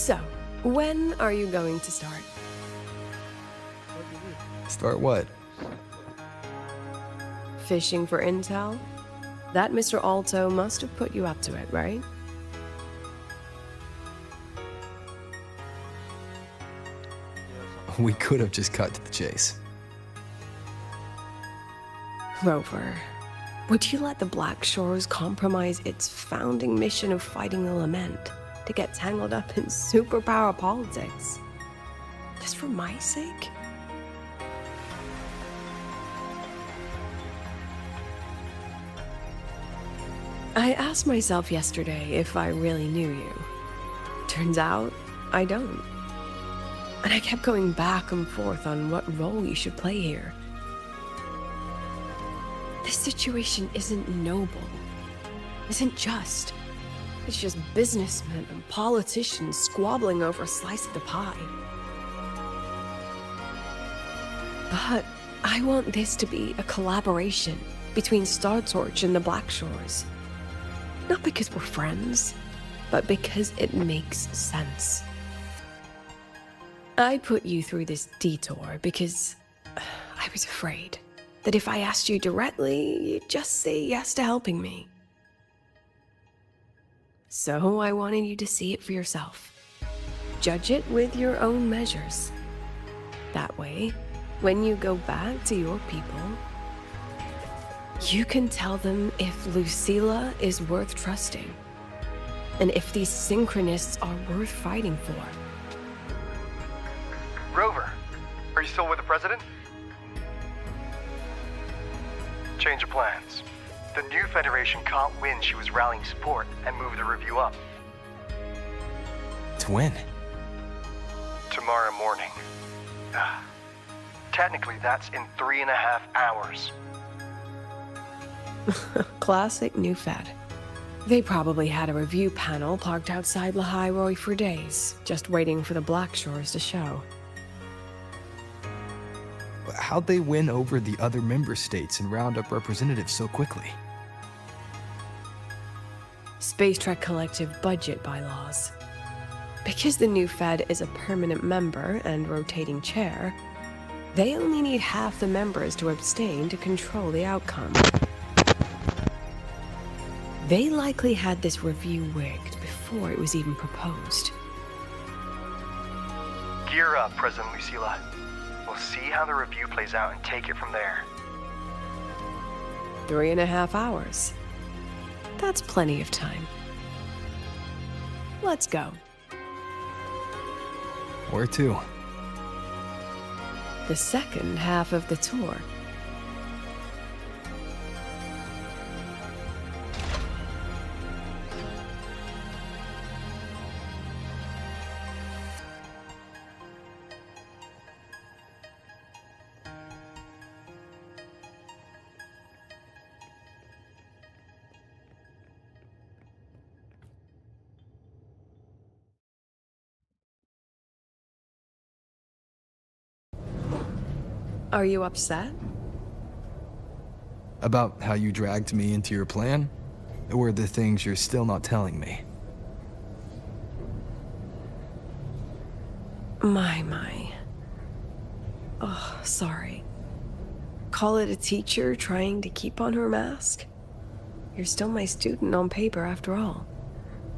So, when are you going to start? Start what? Fishing for intel? That Mr. Alto must have put you up to it, right? We could have just cut to the chase. Rover, would you let the Black Shores compromise its founding mission of fighting the Lament to get tangled up in superpower politics? Just for my sake? I asked myself yesterday if I really knew you. Turns out, I don't. And I kept going back and forth on what role you should play here. This situation isn't noble, isn't just. It's just businessmen and politicians squabbling over a slice of the pie. But I want this to be a collaboration between Star Torch and the Black Shores. Not because we're friends, but because it makes sense. I put you through this detour because I was afraid that if I asked you directly, you'd just say yes to helping me. So I wanted you to see it for yourself. Judge it with your own measures. That way, when you go back to your people, you can tell them if Lucilla is worth trusting, and if these synchronists are worth fighting for. Rover, are you still with the President? Change of plans. The new Federation caught wind she was rallying support and moved the review up. To when? Tomorrow morning. Technically, that's in 3.5 hours. Classic new Fed. They probably had a review panel parked outside Lahai for days, just waiting for the Black Shores to show. How'd they win over the other member states and round up representatives so quickly? Space Trek Collective budget bylaws. Because the new Fed is a permanent member and rotating chair, they only need half the members to abstain to control the outcome. They likely had this review rigged before it was even proposed. Gear up, President Lucilla. We'll see how the review plays out and take it from there. 3.5 hours. That's plenty of time. Let's go. Where to? The second half of the tour. Are you upset? About how you dragged me into your plan? Or the things you're still not telling me? My. Oh, sorry. Call it a teacher trying to keep on her mask? You're still my student on paper after all.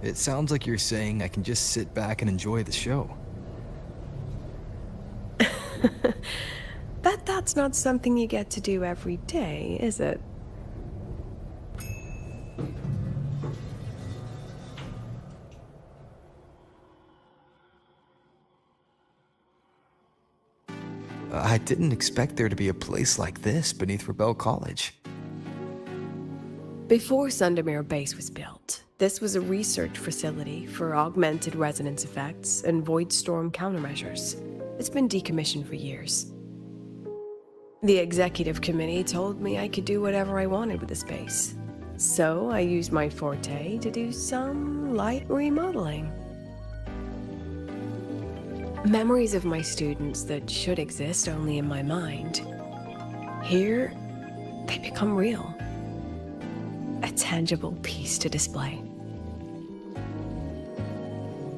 It sounds like you're saying I can just sit back and enjoy the show. Bet that's not something you get to do every day, is it? I didn't expect there to be a place like this beneath Rebel College. Before Sundermere Base was built, this was a research facility for augmented resonance effects and void storm countermeasures. It's been decommissioned for years. The executive committee told me I could do whatever I wanted with the space. So I used my forte to do some light remodeling. Memories of my students that should exist only in my mind. Here, they become real. A tangible piece to display.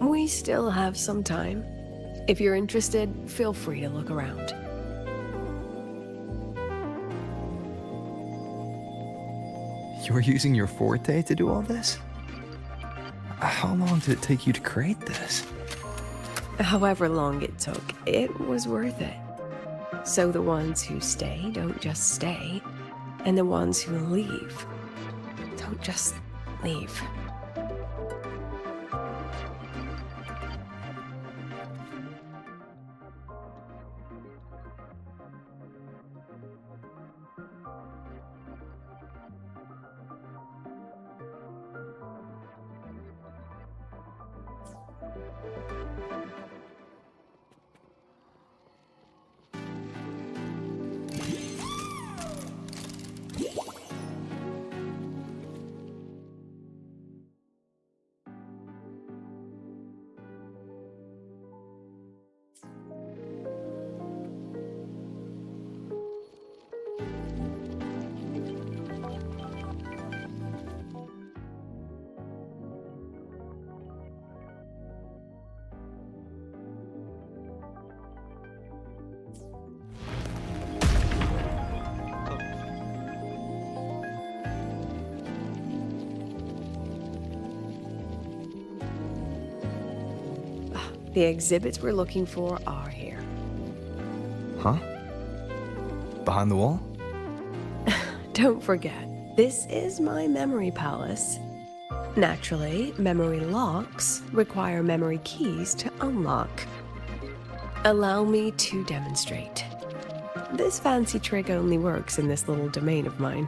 We I still have some time. If you're interested, feel free to look around. You're using your forte to do all this? How long did it take you to create this? However long it took, it was worth it. So the ones who stay don't just stay, and the ones who leave don't just leave. The exhibits we're looking for are here. Huh? Behind the wall? Don't forget, this is my memory palace. Naturally, memory locks require memory keys to unlock. Allow me to demonstrate. This fancy trick only works in this little domain of mine.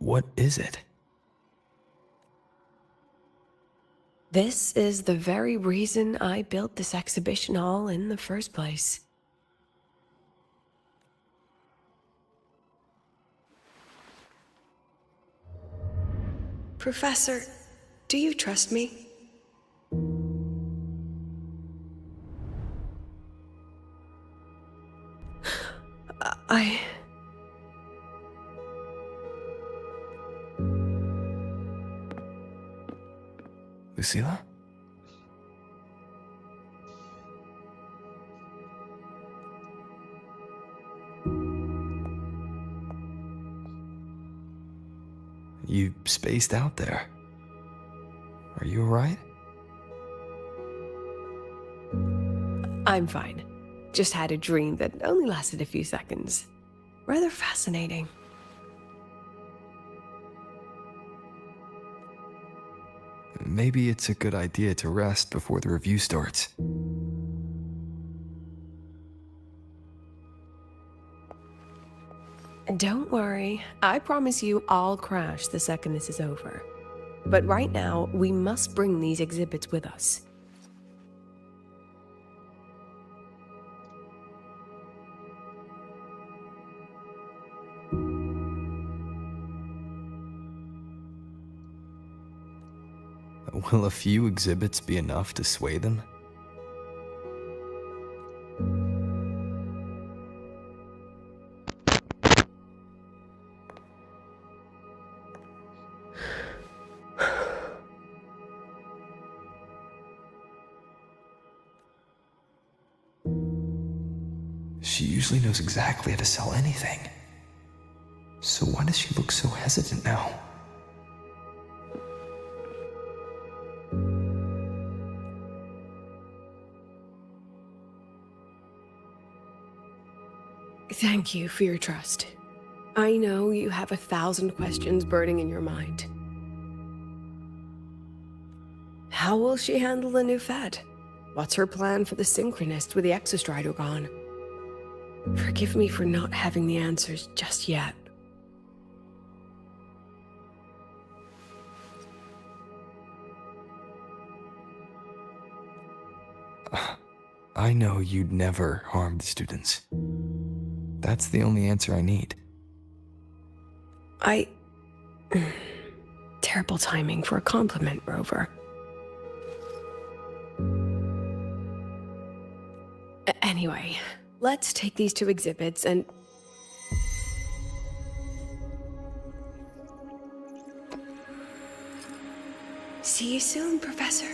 What is it? This is the very reason I built this exhibition hall in the first place. Professor, do you trust me? I... Lucilla? You spaced out there. Are you alright? I'm fine. Just had a dream that only lasted a few seconds. Rather fascinating. Maybe it's a good idea to rest before the review starts. Don't worry. I promise you I'll crash the second this is over. But right now, we must bring these exhibits with us. Will a few exhibits be enough to sway them? She usually knows exactly how to sell anything. So why does she look so hesitant now? Thank you for your trust. I know you have 1,000 questions burning in your mind. How will she handle the new Fed? What's her plan for the Synchronist with the Exostrider gone? Forgive me for not having the answers just yet. I know you'd never harm the students. That's the only answer I need. Terrible timing for a compliment, Rover. Anyway, let's take these 2 exhibits and... See you soon, Professor.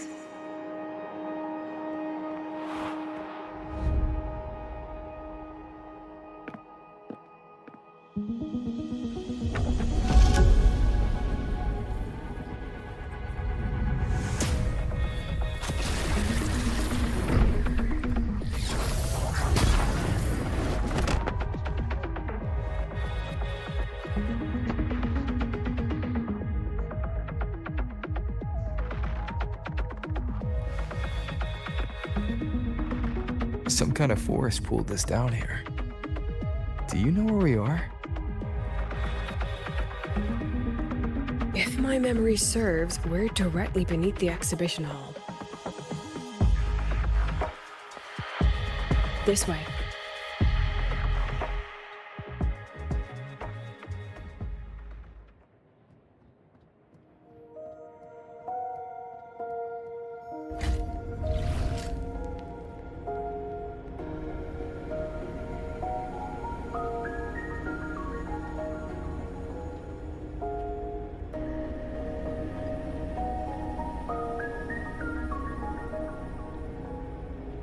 Some kind of force pulled us down here. Do you know where we are? If my memory serves, we're directly beneath the exhibition hall. This way.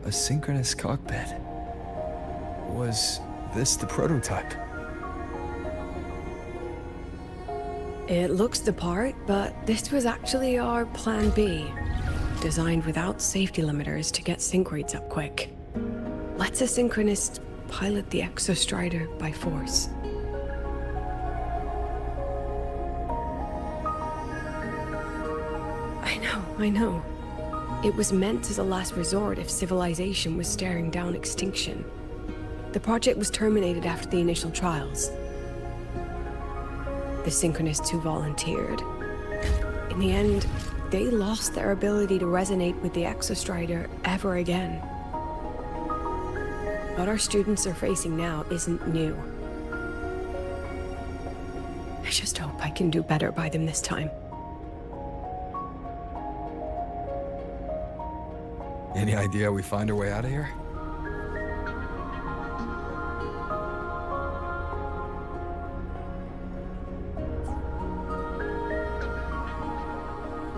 A synchronous cockpit. Was this the prototype? It looks the part, but this was actually our Plan B. Designed without safety limiters to get sync rates up quick. Lets a synchronist pilot the Exostrider by force. I know. It was meant as a last resort if civilization was staring down extinction. The project was terminated after the initial trials. The synchronists who volunteered. In the end, they lost their ability to resonate with the Exostrider ever again. What our students are facing now isn't new. I just hope I can do better by them this time. Any idea how we find our way out of here?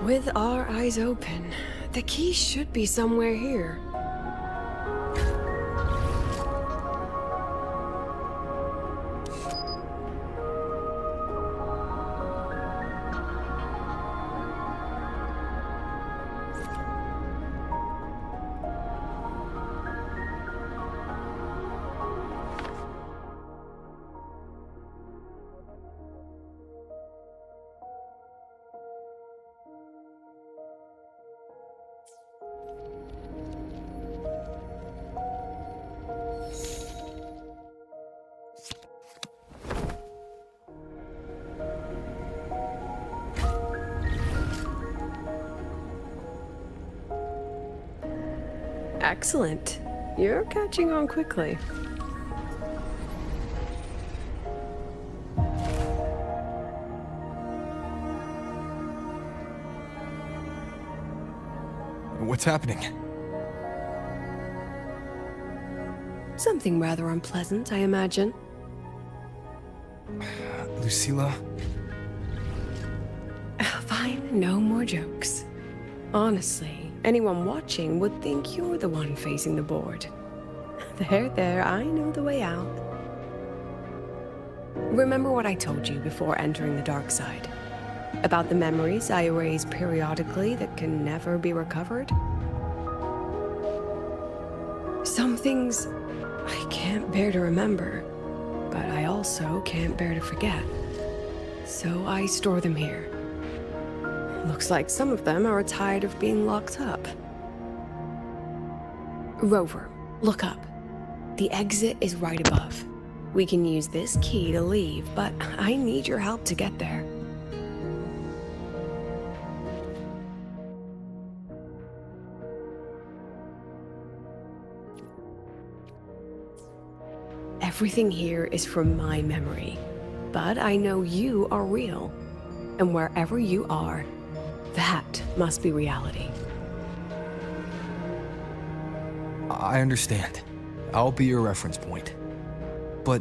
With our eyes open, the key should be somewhere here. Excellent. You're catching on quickly. What's happening? Something rather unpleasant, I imagine. Lucilla? Fine, no more jokes. Honestly, anyone watching would think you're the one facing the board. There, I know the way out. Remember what I told you before entering the dark side? About the memories I erase periodically that can never be recovered? Some things I can't bear to remember, but I also can't bear to forget. So I store them here. Looks like some of them are tired of being locked up. Rover, look up. The exit is right above. We can use this key to leave, but I need your help to get there. Everything here is from my memory, but I know you are real. And wherever you are, that must be reality. I understand. I'll be your reference point. But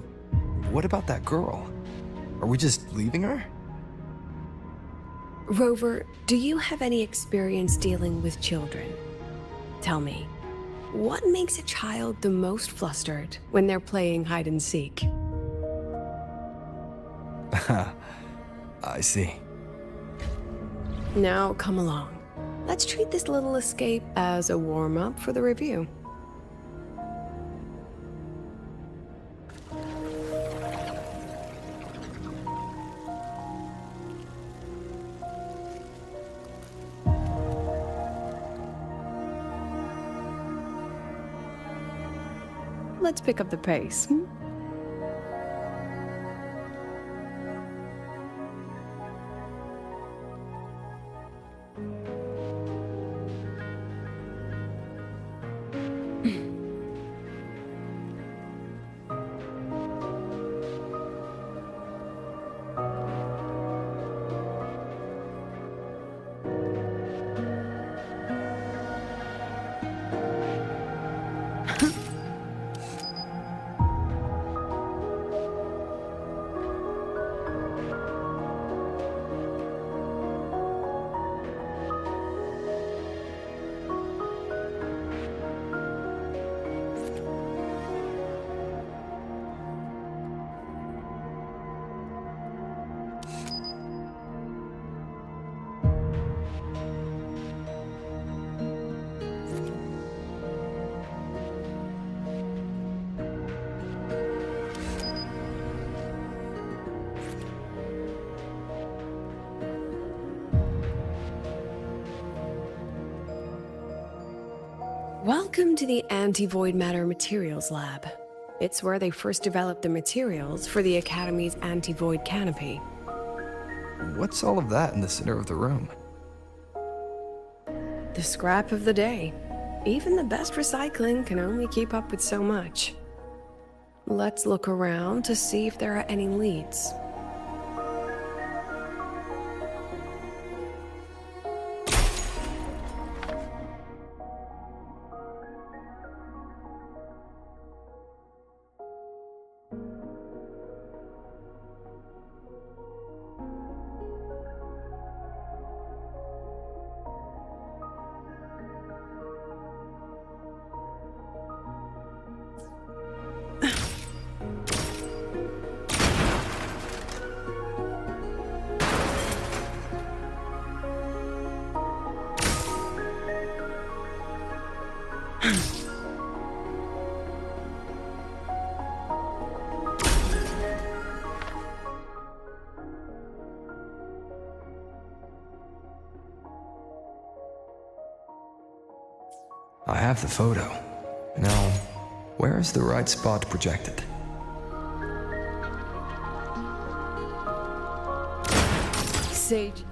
what about that girl? Are we just leaving her? Rover, do you have any experience dealing with children? Tell me, what makes a child the most flustered when they're playing hide and seek? I see. Now, come along. Let's treat this little escape as a warm-up for the review. Let's pick up the pace. Welcome to the Anti-Void Matter Materials Lab. It's where they first developed the materials for the Academy's anti-void canopy. What's all of that in the center of the room? The scrap of the day. Even the best recycling can only keep up with so much. Let's look around to see if there are any leads. I have the photo. Now, where is the right spot projected? Sage.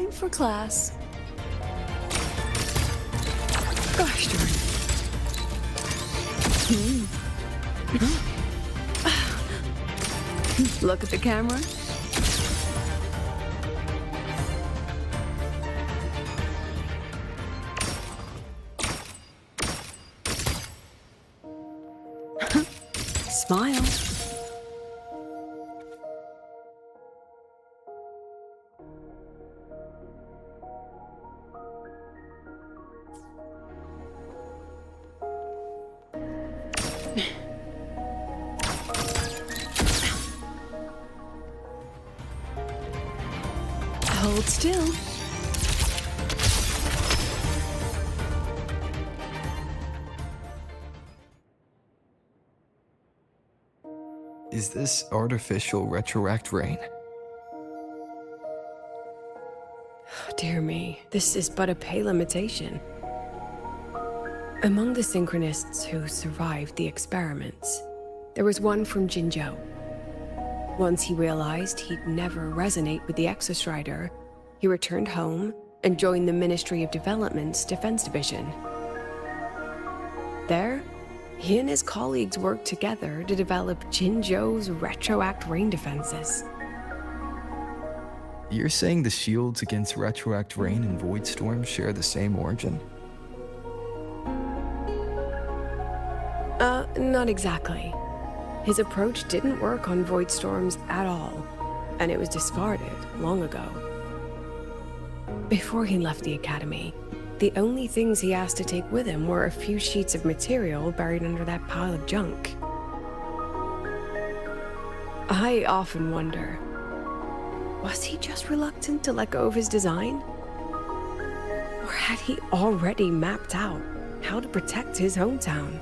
Time for class. Gosh darn. Look at the camera. Smile. Hold still. Is this artificial retroact rain? Dear me, this is but a pale imitation. Among the synchronists who survived the experiments, there was one from Jinzhou. Once he realized he'd never resonate with the Exostrider, he returned home and joined the Ministry of Development's Defense Division. There, he and his colleagues worked together to develop Jinzhou's retroact rain defenses. You're saying the shields against retroact rain and void storms share the same origin? Not exactly. His approach didn't work on void storms at all, and it was discarded long ago. Before he left the academy, the only things he asked to take with him were a few sheets of material buried under that pile of junk. I often wonder, was he just reluctant to let go of his design? Or had he already mapped out how to protect his hometown?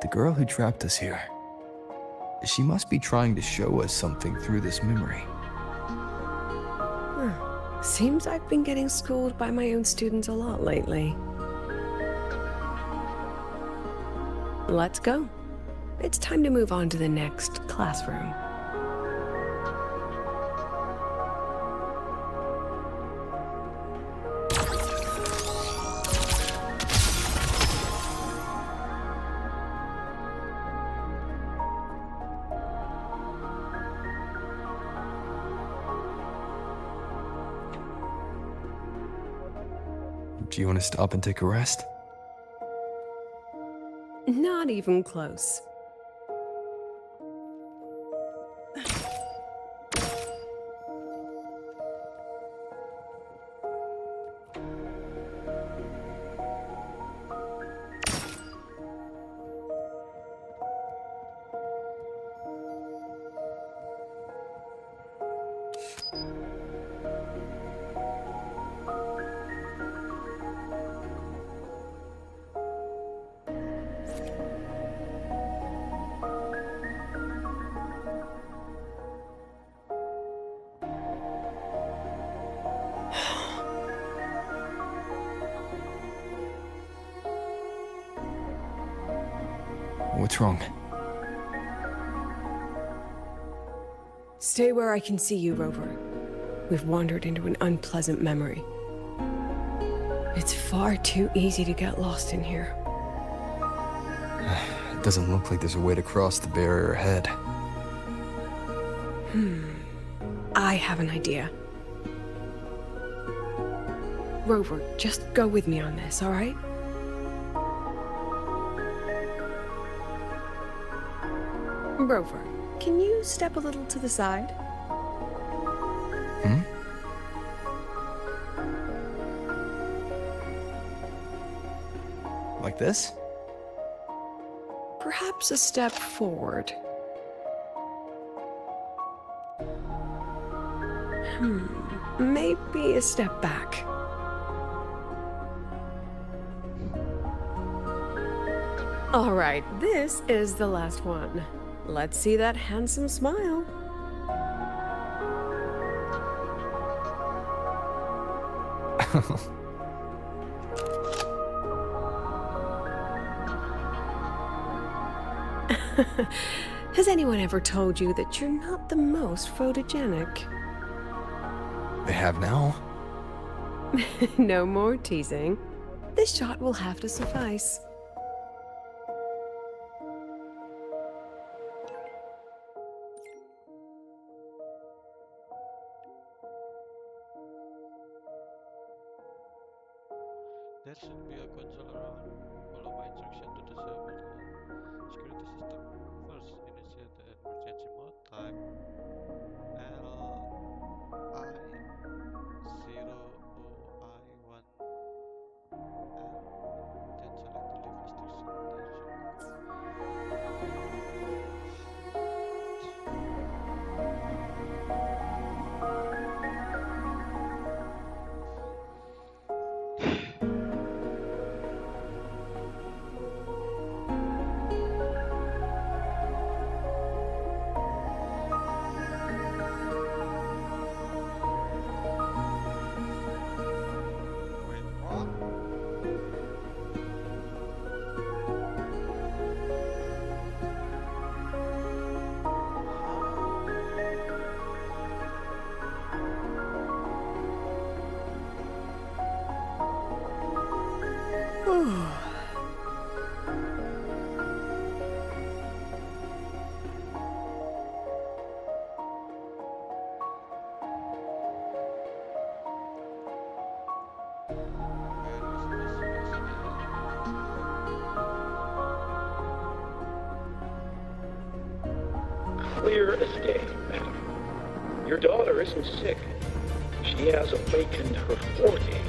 The girl who trapped us here. She must be trying to show us something through this memory. Seems I've been getting schooled by my own students a lot lately. Let's go. It's time to move on to the next classroom. Do you want to stop and take a rest? Not even close. What's wrong? Stay where I can see you, Rover. We've wandered into an unpleasant memory. It's far too easy to get lost in here. It doesn't look like there's a way to cross the barrier ahead. I have an idea. Rover, just go with me on this, all right? Rover, can you step a little to the side? Like this? Perhaps a step forward. Maybe a step back. All right, this is the last one. Let's see that handsome smile. Has anyone ever told you that you're not the most photogenic? They have now? No more teasing. This shot will have to suffice. There should be a console around. Follow my instruction to disable the security system. First, initiate the emergency mode. Type Li0OI1 then select the leave Wait, what? Clear as day, madam. Your daughter isn't sick. She has awakened her forte,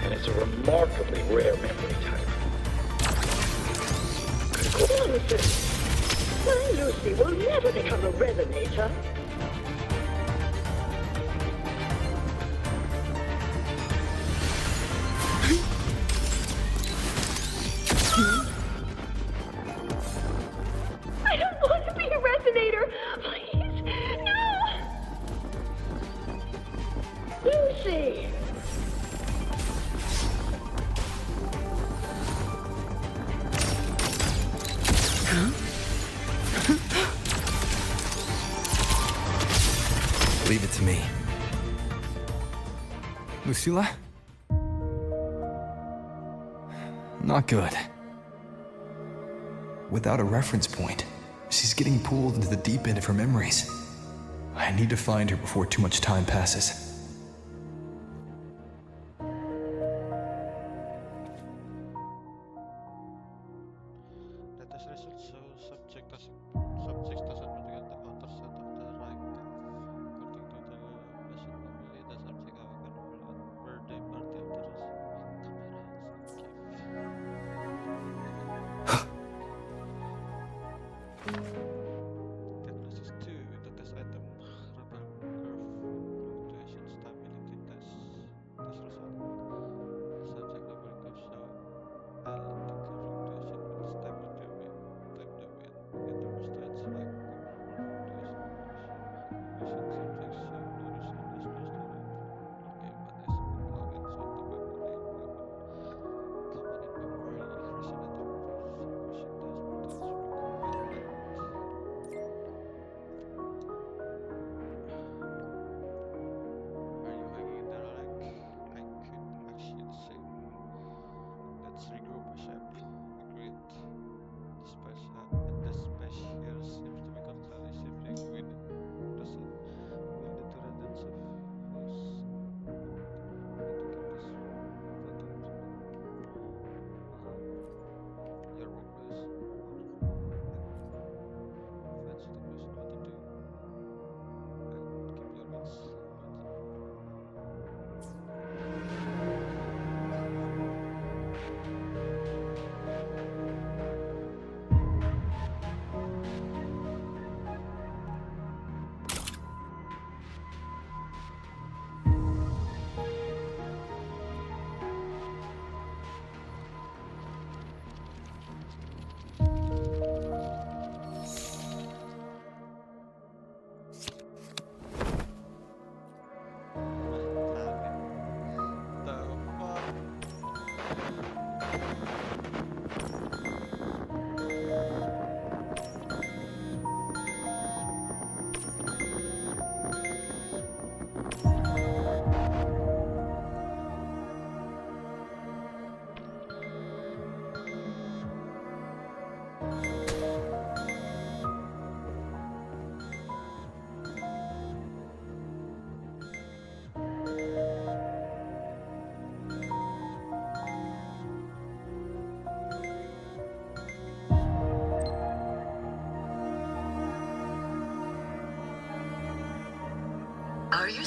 and it's a remarkably rare memory type. Nonsense! My Lucy will never become a resonator. I don't want to be a resonator! Please, no! Lucy! Leave it to me. Lucilla? Not good. Without a reference point, she's getting pulled into the deep end of her memories. I need to find her before too much time passes. Let us results show subject doesn't represent the outer set of the right graph. According to the lesson family, the subject have a birthday party of the Diagnosis 2 in the test item rebel curve fluctuation.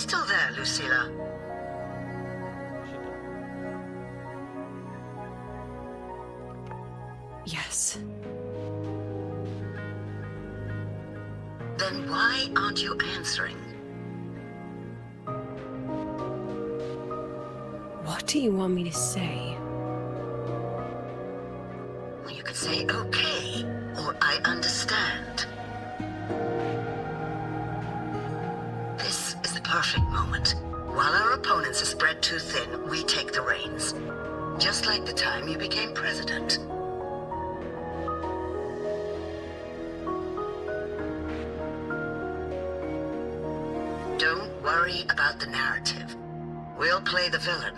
still there, Lucilla? Yes. Then why aren't you answering? What do you want me to say? Well, you could say okay, or I understand. This is the perfect moment. While our opponents are spread too thin, we take the reins. Just like the time you became president. Don't worry about the narrative. We'll play the villain.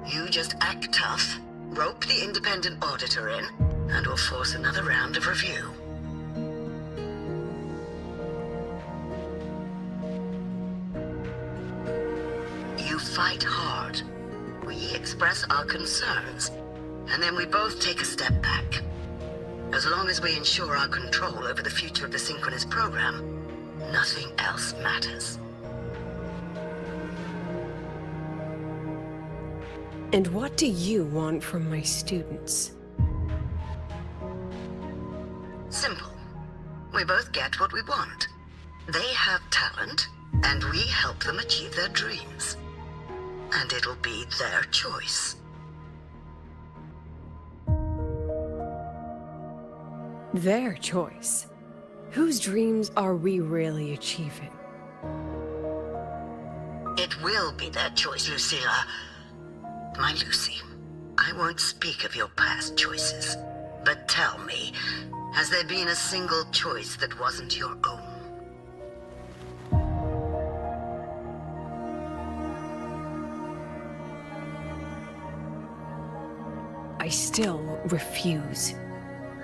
You just act tough, rope the independent auditor in, and we'll force another round of review. You fight hard. We express our concerns, and then we both take a step back. As long as we ensure our control over the future of the synchronous program, nothing else matters. And what do you want from my students? Simple. We both get what we want. They have talent, and we help them achieve their dreams. And it'll be their choice. Their choice? Whose dreams are we really achieving? It will be their choice, Lucilla. My Lucy, I won't speak of your past choices, but tell me, has there been a single choice that wasn't your own? I still refuse.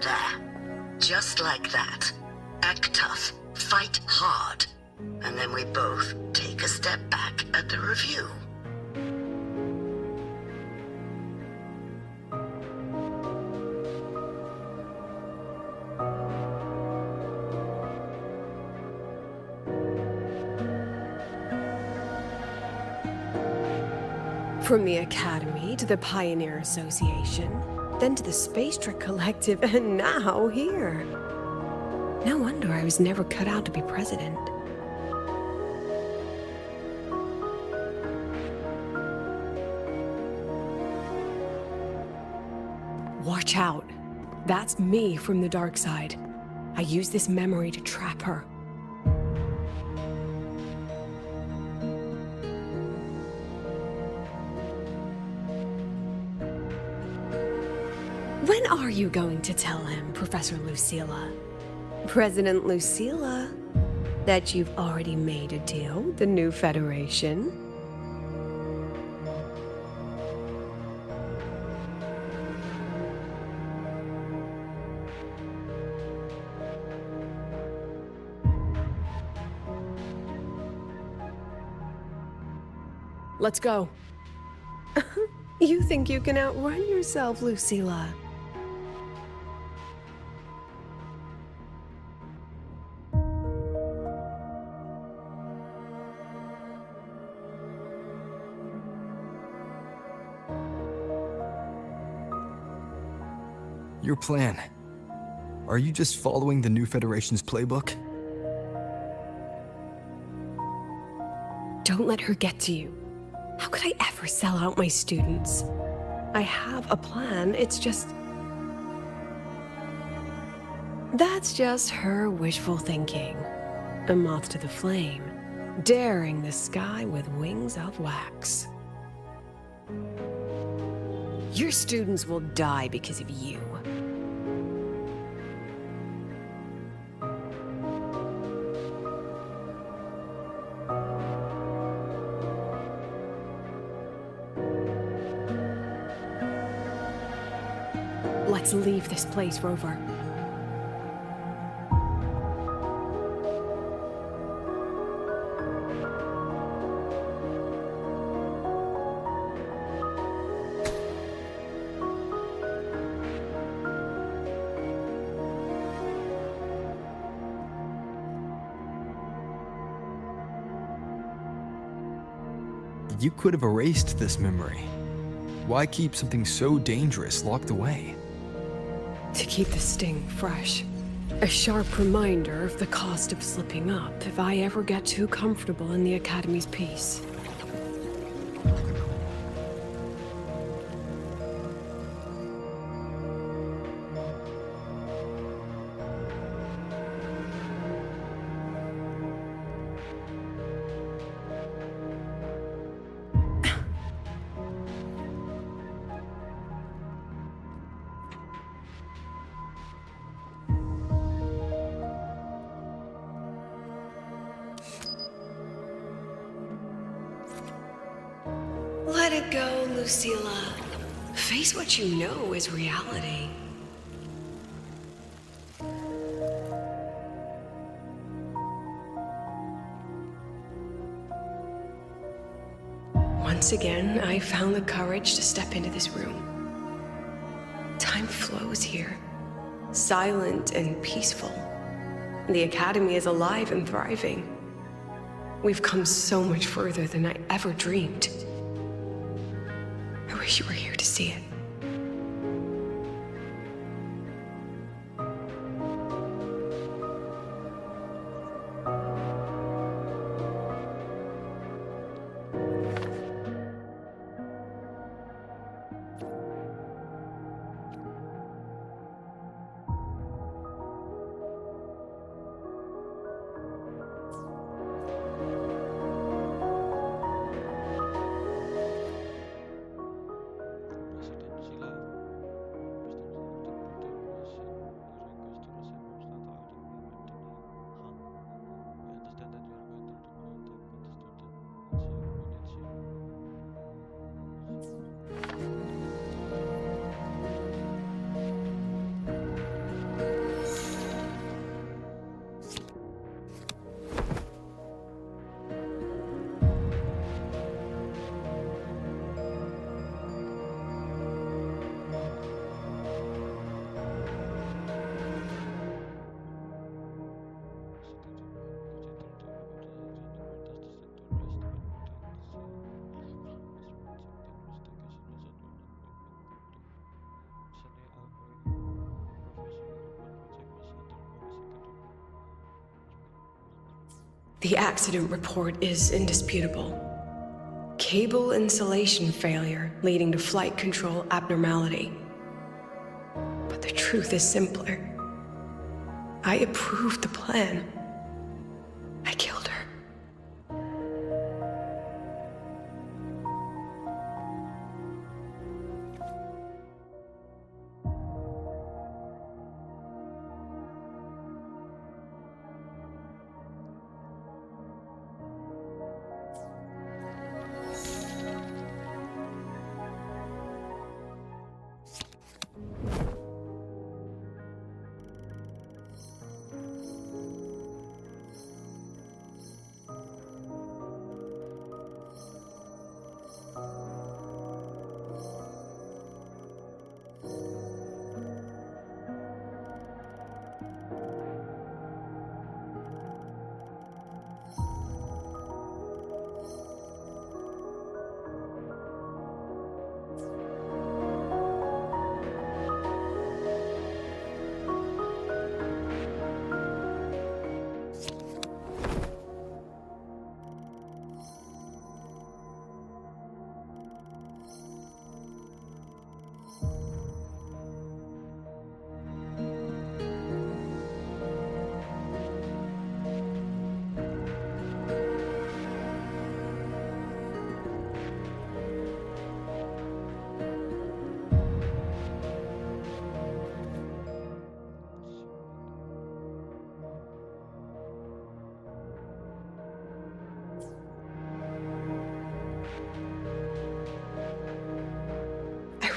There. Just like that. Act tough, fight hard, and then we both take a step back at the review. From the Academy to the Pioneer Association, then to the Space Trek Collective, and now here. No wonder I was never cut out to be president. Watch out. That's me from the dark side. I use this memory to trap her. When are you going to tell him, Professor Lucilla? President Lucilla, that you've already made a deal with the new Federation? Let's go. You think you can outrun yourself, Lucilla? Your plan. Are you just following the new Federation's playbook? Don't let her get to you. How could I ever sell out my students? I have a plan, it's just... That's just her wishful thinking. A moth to the flame, daring the sky with wings of wax. Your students will die because of you. Let's leave this place, Rover. you could have erased this memory. Why keep something so dangerous locked away? To keep the sting fresh. A sharp reminder of the cost of slipping up if I ever get too comfortable in the Academy's peace. Let it go, Lucilla. Face what you know is reality. Once again, I found the courage to step into this room. Time flows here, silent and peaceful. The Academy is alive and thriving. We've come so much further than I ever dreamed. I wish you were here to see it. The accident report is indisputable. Cable insulation failure leading to flight control abnormality. But the truth is simpler. I approved the plan. I killed her.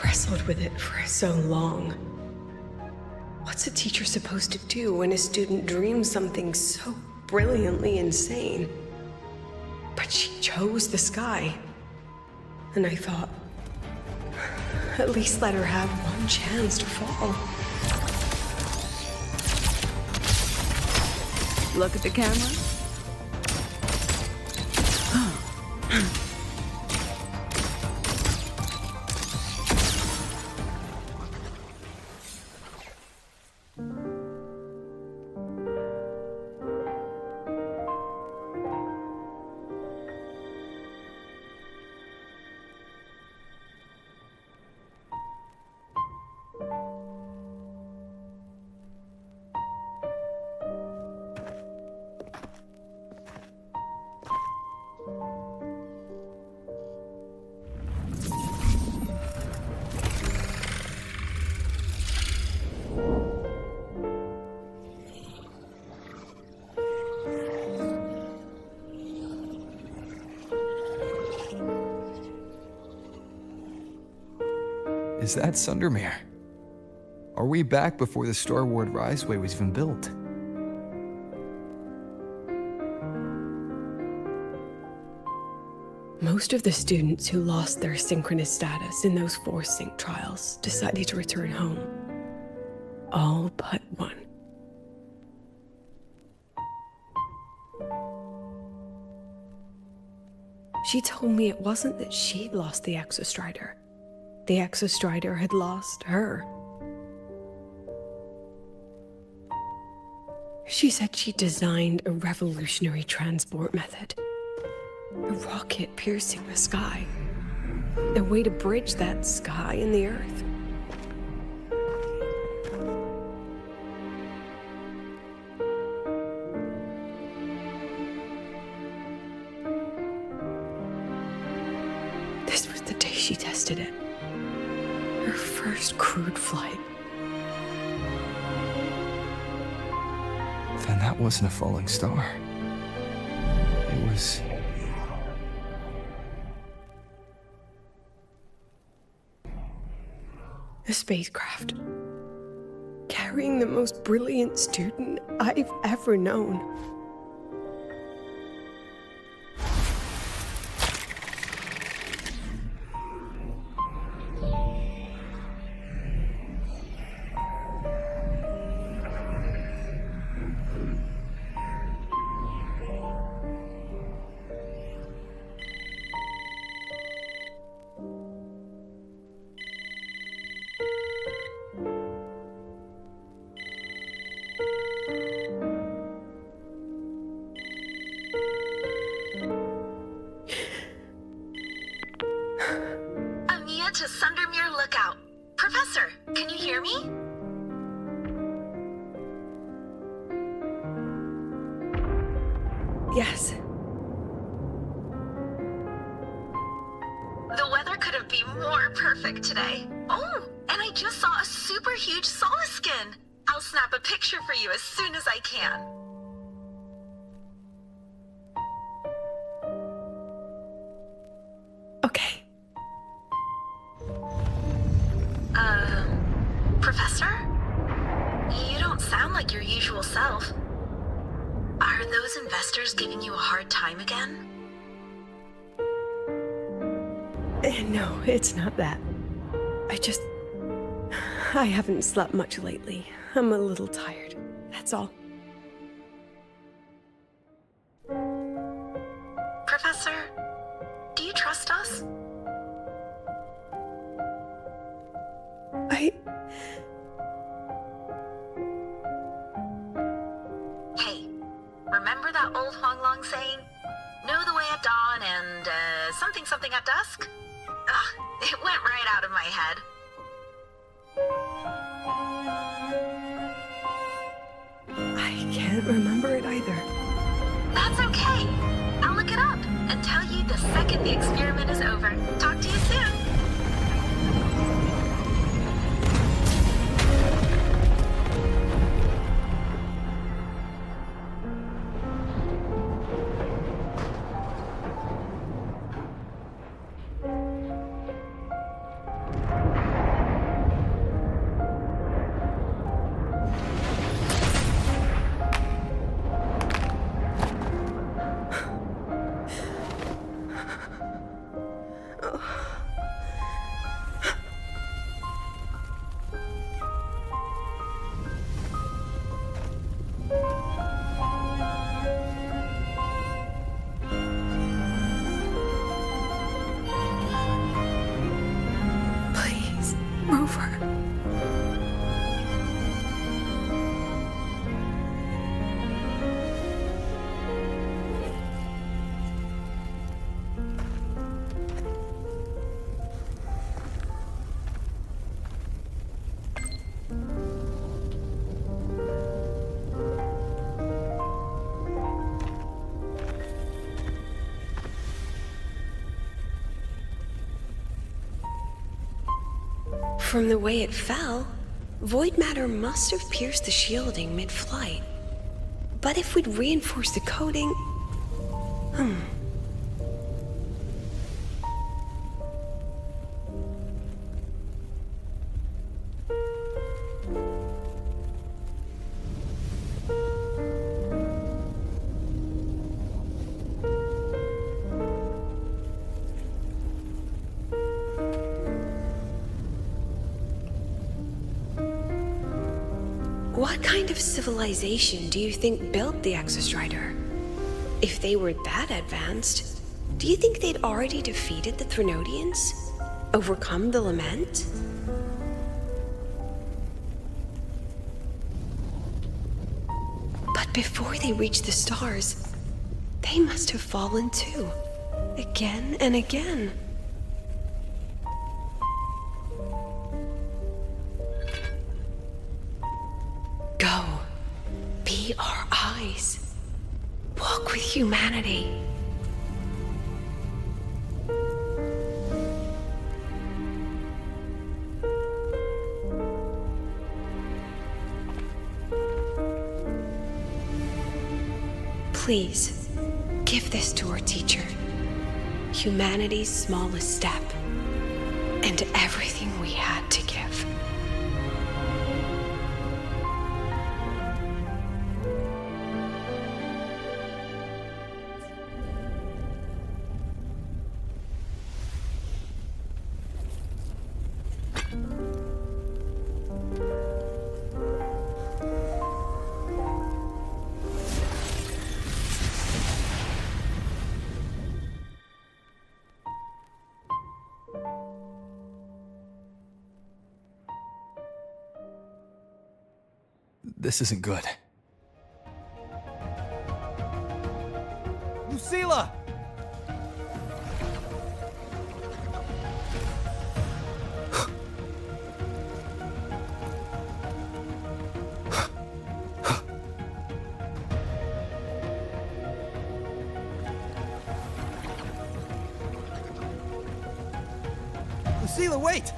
Wrestled with it for so long. What's a teacher supposed to do when a student dreams something so brilliantly insane? But she chose the sky. And I thought, at least let her have one chance to fall. Look at the camera. Is that Sundermere? Are we back before the Star Ward Riseway was even built? Most of the students who lost their synchronous status in those force sync trials decided to return home. All but one. She told me it wasn't that she'd lost the Exostrider. The Exostrider had lost her. She said she designed a revolutionary transport method. A rocket piercing the sky. A way to bridge that sky and the Earth. This was the day she tested it. Her first crewed flight. Then that wasn't a falling star. It was... a spacecraft. Carrying the most brilliant student I've ever known. To Sundermere Lookout. Professor, can you hear me? Yes. The weather couldn't be more perfect today. Oh, and I just saw a super huge solaskin. I'll snap a picture for you as soon as I can. Okay. Professor? You don't sound like your usual self. Are those investors giving you a hard time again? No, it's not that. I haven't slept much lately. I'm a little tired. That's all. Professor, do you trust us? Hey, remember that old Huanglong saying? Know the way at dawn and, something something at dusk? Ugh, it went right out of my head. I can't remember it either. That's okay. I'll look it up and tell you the second the experiment is over. Talk to you soon. From the way it fell, void matter must have pierced the shielding mid-flight. But if we'd reinforced the coating... What kind of civilization do you think built the Exostrider? If they were that advanced, do you think they'd already defeated the Threnodians? Overcome the Lament? But before they reached the stars, they must have fallen too. Again and again. Go. Be our eyes. Walk with humanity. Please, give this to our teacher. Humanity's smallest step, and everything we had to give. This isn't good. Lucilla! Lucilla, wait!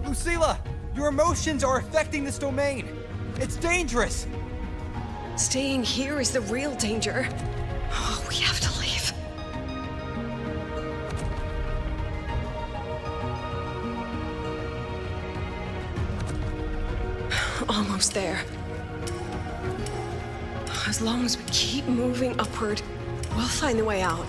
Lucilla! Your emotions are affecting this domain! It's dangerous! Staying here is the real danger. Oh, we have to leave. Almost there. As long as we keep moving upward, we'll find the way out.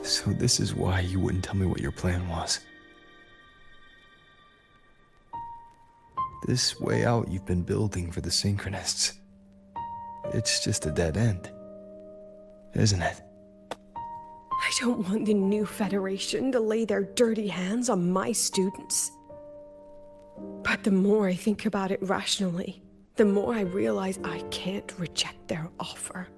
So this is why you wouldn't tell me what your plan was. This way out you've been building for the Synchronists. It's just a dead end, isn't it? I don't want the new Federation to lay their dirty hands on my students. But the more I think about it rationally, the more I realize I can't reject their offer.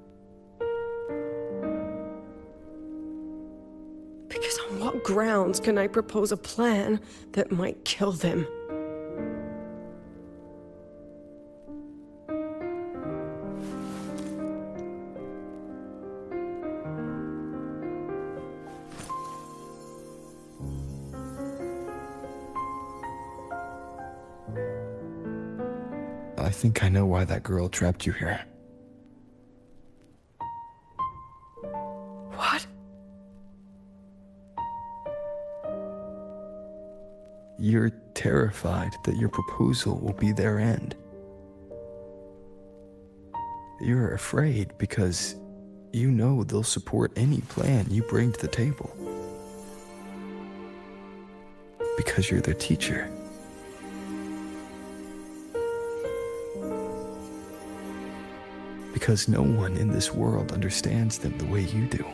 Because on what grounds can I propose a plan that might kill them? I think I know why that girl trapped you here. What? You're terrified that your proposal will be their end. You're afraid because you know they'll support any plan you bring to the table. Because you're their teacher. Because no one in this world understands them the way you do.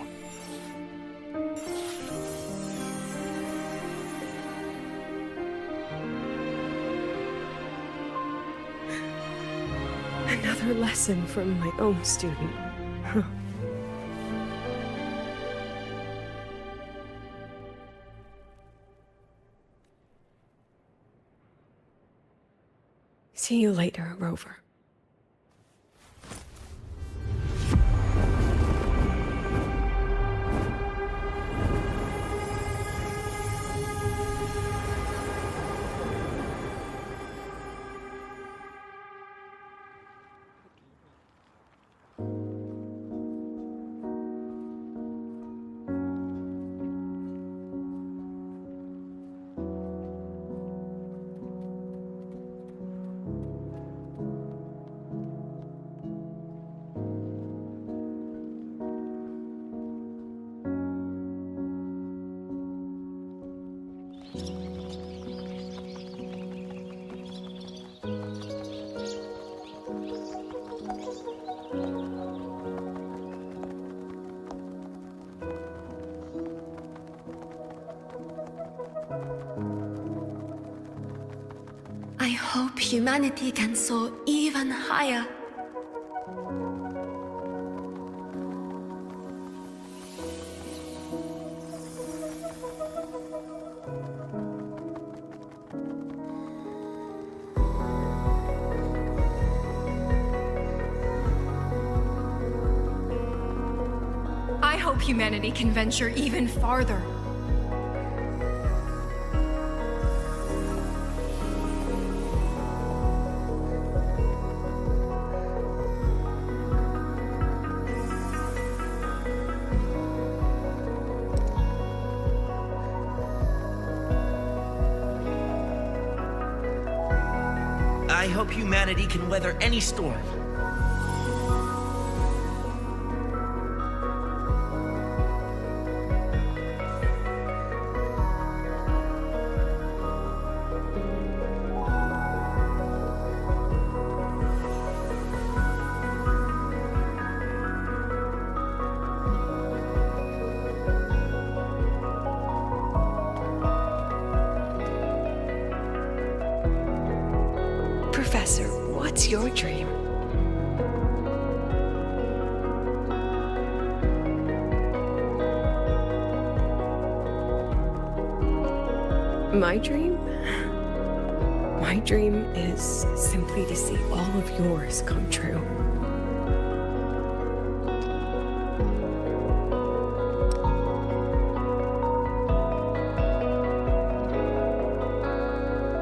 Another lesson from my own student. Huh. See you later, Rover. I hope humanity can soar even higher. I hope humanity can venture even farther. I hope humanity can weather any storm. Professor, what's your dream? My dream? My dream is simply to see all of yours come true.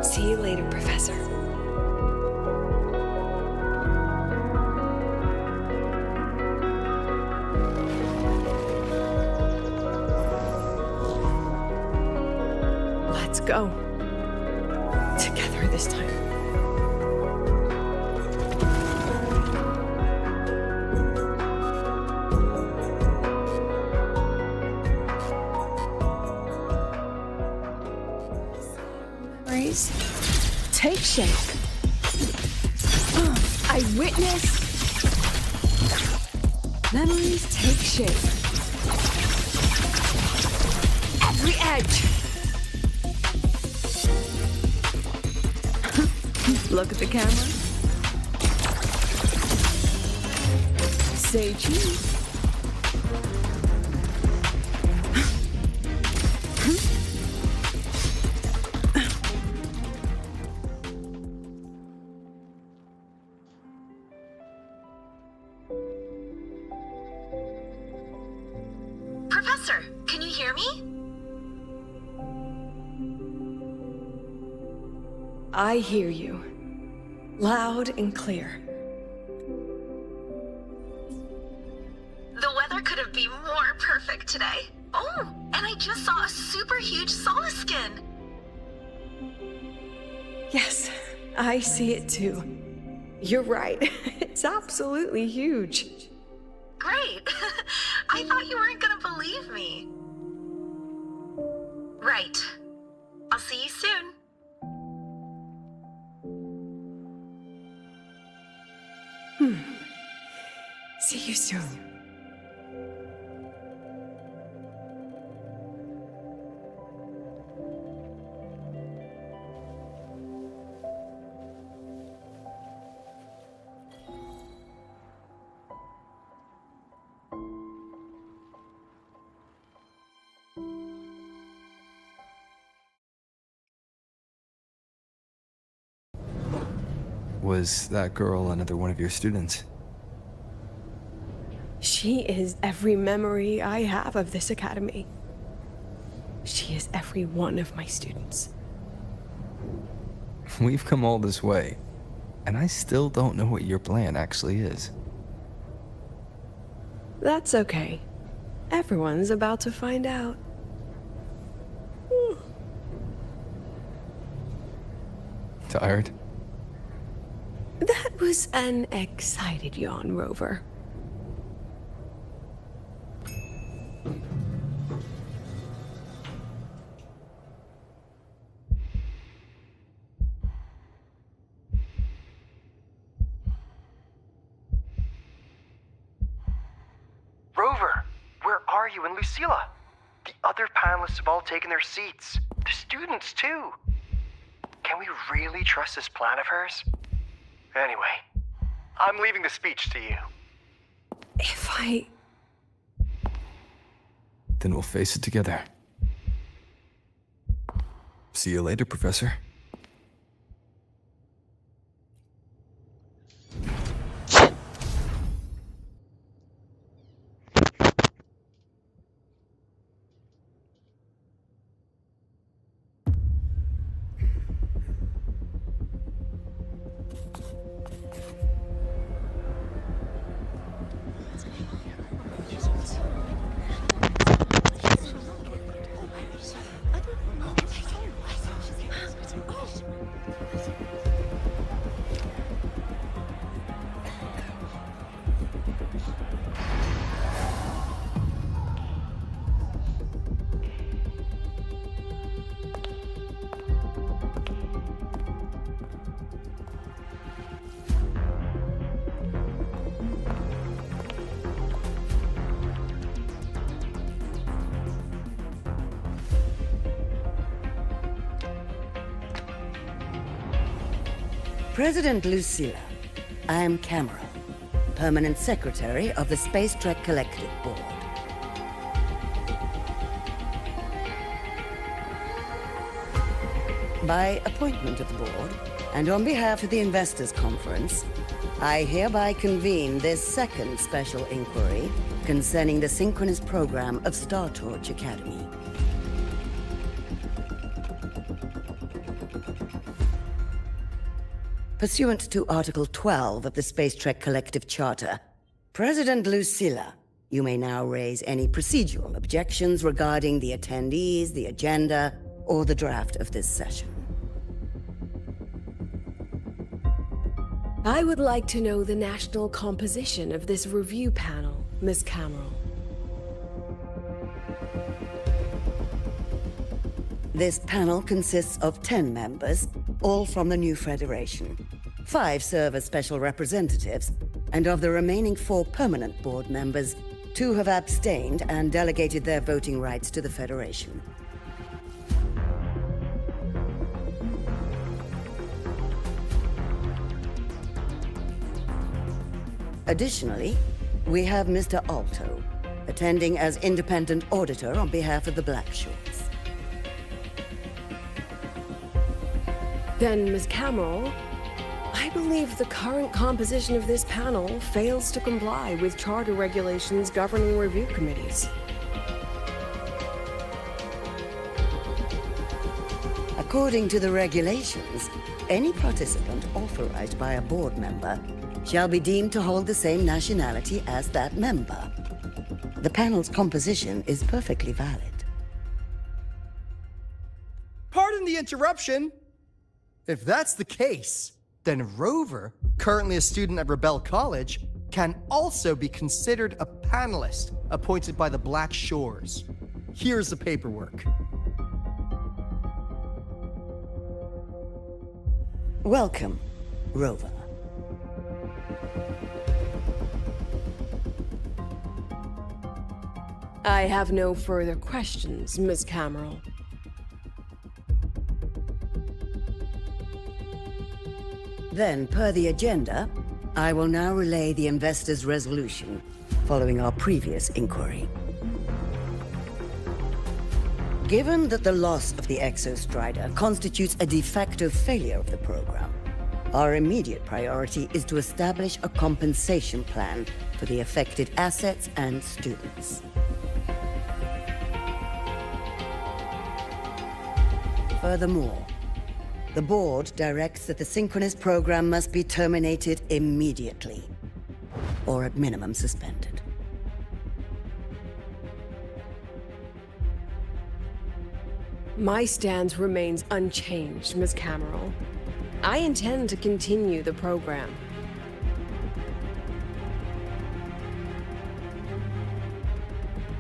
See you later, Professor. Let's go. Together this time. Memories take shape. I witness. Memories take shape. Every edge. Look at the camera. Say cheese. Professor, can you hear me? I hear you. Loud and clear. The weather couldn't be more perfect today. Oh, and I just saw a super huge solaskin. Yes, I see it too. You're right. It's absolutely huge. Great. I thought you weren't gonna believe me. Right. I'll see you soon. See you soon. Was that girl another one of your students? She is every memory I have of this academy. She is every one of my students. We've come all this way, and I still don't know what your plan actually is. That's okay. Everyone's about to find out. Tired? That was an excited yawn, Rover. Rover, where are you and Lucilla? The other panelists have all taken their seats. The students, too. Can we really trust this plan of hers? Anyway, I'm leaving the speech to you. Then we'll face it together. See you later, Professor. President Lucilla, I am Cameron, Permanent Secretary of the Space Trek Collective Board. By appointment of the board, and on behalf of the Investors Conference, I hereby convene this second special inquiry concerning the synchronous program of Star Torch Academy. Pursuant to Article 12 of the Space Trek Collective Charter, President Lucilla, you may now raise any procedural objections regarding the attendees, the agenda, or the draft of this session. I would like to know the national composition of this review panel, Miss Cameron. This panel consists of 10 members, all from the new Federation. 5 serve as special representatives, and of the remaining 4 permanent board members, 2 have abstained and delegated their voting rights to the Federation. Additionally, we have Mr. Alto, attending as independent auditor on behalf of the Blackshores. Then, Ms. Cameron, I believe the current composition of this panel fails to comply with charter regulations governing review committees. According to the regulations, any participant authorized by a board member shall be deemed to hold the same nationality as that member. The panel's composition is perfectly valid. Pardon the interruption. If that's the case, then Rover, currently a student at Rebel College, can also be considered a panelist appointed by the Black Shores. Here's the paperwork. Welcome, Rover. I have no further questions, Ms. Cameron. Then, per the agenda, I will now relay the investors' resolution following our previous inquiry. Given that the loss of the Exostrider constitutes a de facto failure of the program, Our immediate priority is to establish a compensation plan for the affected assets and students. Furthermore, the board directs that the synchronous program must be terminated immediately, or at minimum suspended. My stance remains unchanged, Ms. Cameron. I intend to continue the program.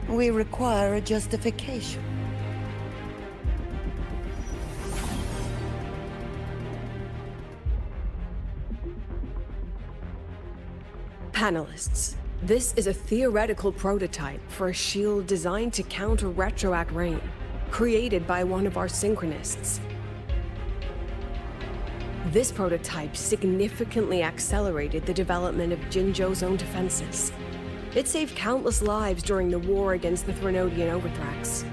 We require a justification. Panelists, this is a theoretical prototype for a shield designed to counter retroact rain, created by one of our synchronists. This prototype significantly accelerated the development of Jinzhou's own defenses. It saved countless lives during the war against the Threnodian Overthrax.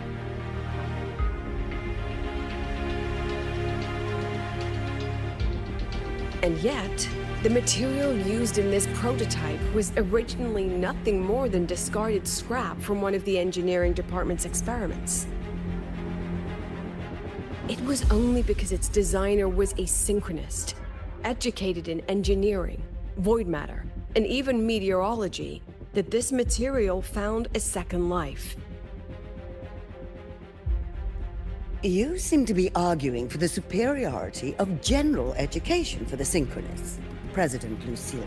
And yet, the material used in this prototype was originally nothing more than discarded scrap from one of the engineering department's experiments. It was only because its designer was a synchronist, educated in engineering, void matter, and even meteorology, that this material found a second life. You seem to be arguing for the superiority of general education for the synchronists, President Lucilla.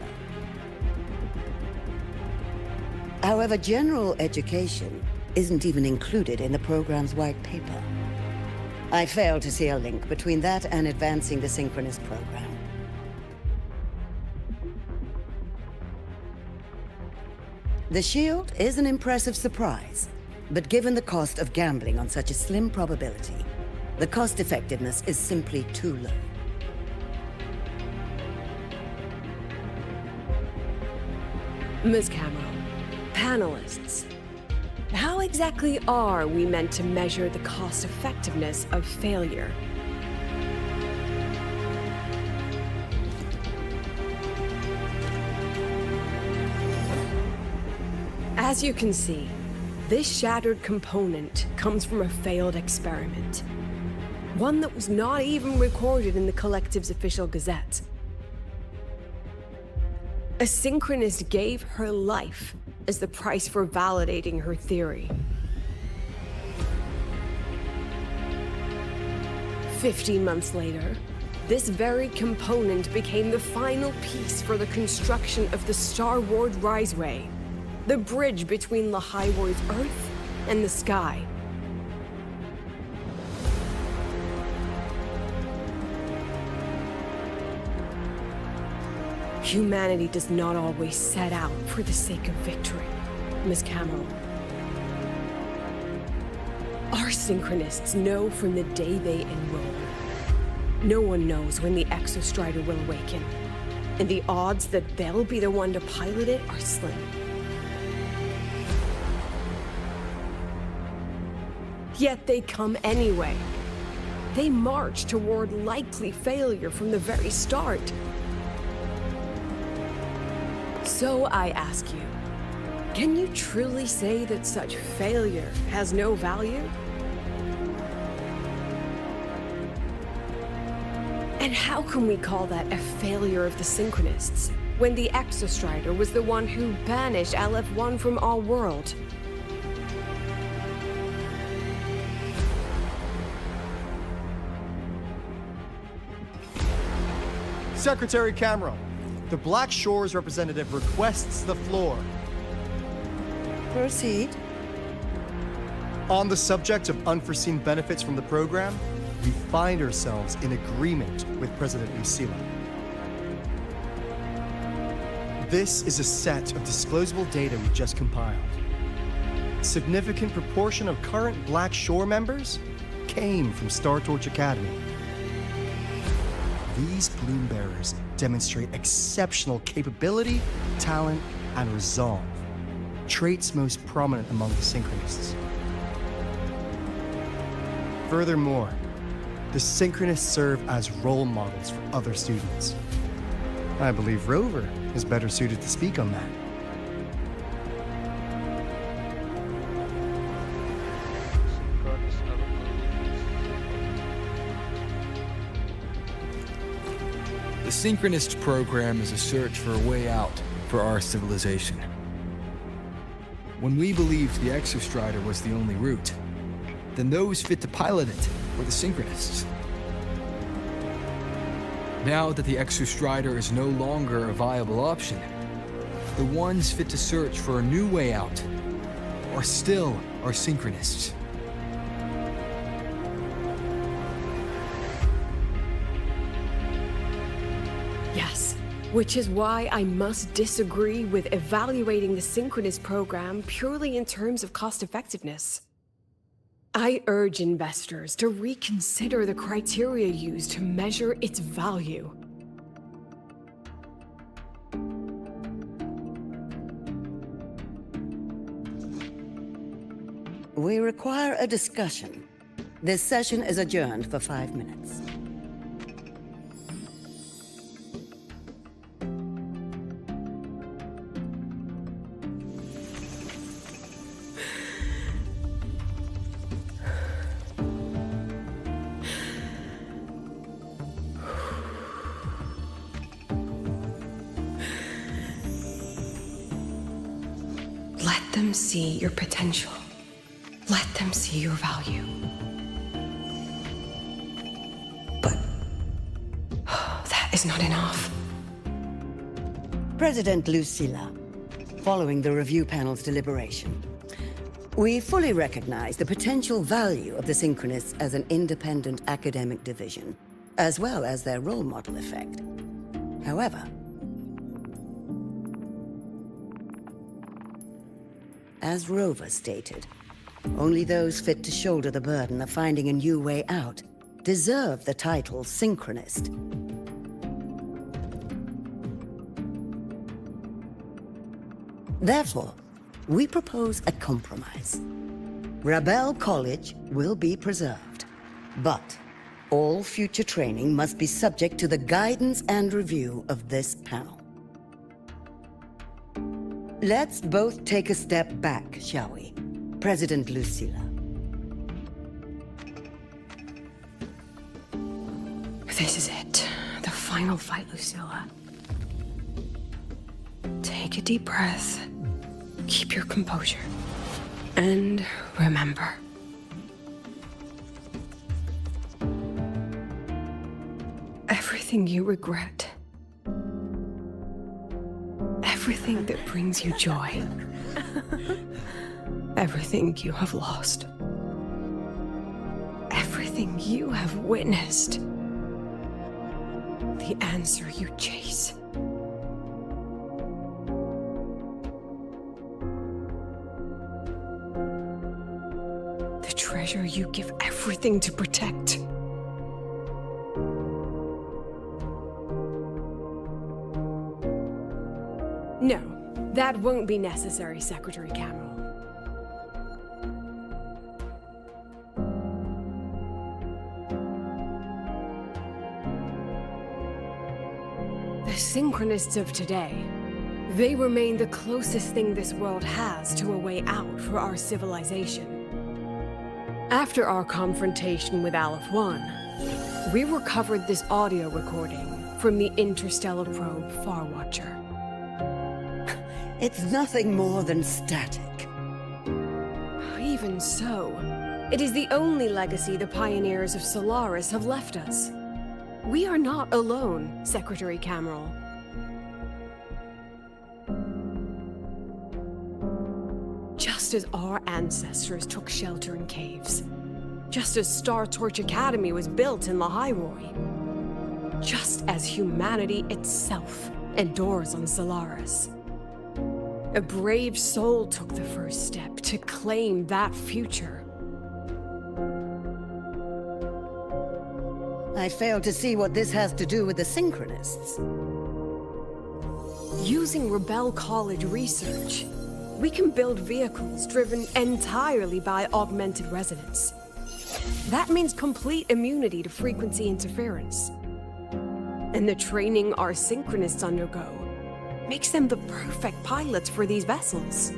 However, general education isn't even included in the program's white paper. I fail to see a link between that and advancing the synchronous program. The shield is an impressive surprise, but given the cost of gambling on such a slim probability, the cost effectiveness is simply too low. Ms. Cameron, panelists, how exactly are we meant to measure the cost effectiveness of failure? As you can see, this shattered component comes from a failed experiment. One that was not even recorded in the Collective's official gazette. A synchronist gave her life as the price for validating her theory. 15 months later, this very component became the final piece for the construction of the Star Ward Riseway, the bridge between Lahaiwoi's Earth and the sky. Humanity does not always set out for the sake of victory, Ms. Cameron. Our synchronists know from the day they enroll. No one knows when the Exostrider will awaken, and the odds that they'll be the one to pilot it are slim. Yet they come anyway. They march toward likely failure from the very start. So I ask you, can you truly say that such failure has no value? And how can we call that a failure of the Synchronists, when the Exostrider was the one who banished LF1 from our world? Secretary Cameron, the Black Shores representative requests the floor. Proceed. On the subject of unforeseen benefits from the program, we find ourselves in agreement with President Lucilla. This is a set of disclosable data we just compiled. A significant proportion of current Black Shore members came from Star Torch Academy. These Bloom Bearers demonstrate exceptional capability, talent, and resolve, traits most prominent among the Synchronists. Furthermore, the Synchronists serve as role models for other students. I believe Rover is better suited to speak on that. The Synchronist program is a search for a way out for our civilization. When we believed the Exostrider was the only route, then those fit to pilot it were the Synchronists. Now that the Exostrider is no longer a viable option, the ones fit to search for a new way out are still our Synchronists. Yes, which is why I must disagree with evaluating the Synchronist program purely in terms of cost-effectiveness. I urge investors to reconsider the criteria used to measure its value. We require a discussion. This session is adjourned for 5 minutes. Let them see your potential. Let them see your value. But that is not enough. President Lucilla, following the review panel's deliberation, we fully recognize the potential value of the Synchronists as an independent academic division, as well as their role model effect. However, as Rover stated, only those fit to shoulder the burden of finding a new way out deserve the title Synchronist. Therefore, we propose a compromise. Rebel College will be preserved, but all future training must be subject to the guidance and review of this panel. Let's both take a step back, shall we? President Lucilla. This is it. The final fight, Lucilla. Take a deep breath. Keep your composure. And remember. Everything you regret. Everything that brings you joy. Everything you have lost. Everything you have witnessed. The answer you chase. The treasure you give everything to protect. No, that won't be necessary, Secretary Cameron. The Synchronists of today, they remain the closest thing this world has to a way out for our civilization. After our confrontation with Aleph 1, we recovered this audio recording from the interstellar probe Farwatcher. It's nothing more than static. Even so, it is the only legacy the pioneers of Solaris have left us. We are not alone, Secretary Cameron. Just as our ancestors took shelter in caves, just as Star Torch Academy was built in Lahairoi, just as humanity itself endures on Solaris, a brave soul took the first step to claim that future. I fail to see what this has to do with the Synchronists. Using Rebel College research, we can build vehicles driven entirely by augmented resonance. That means complete immunity to frequency interference. And the training our synchronists undergo makes them the perfect pilots for these vessels.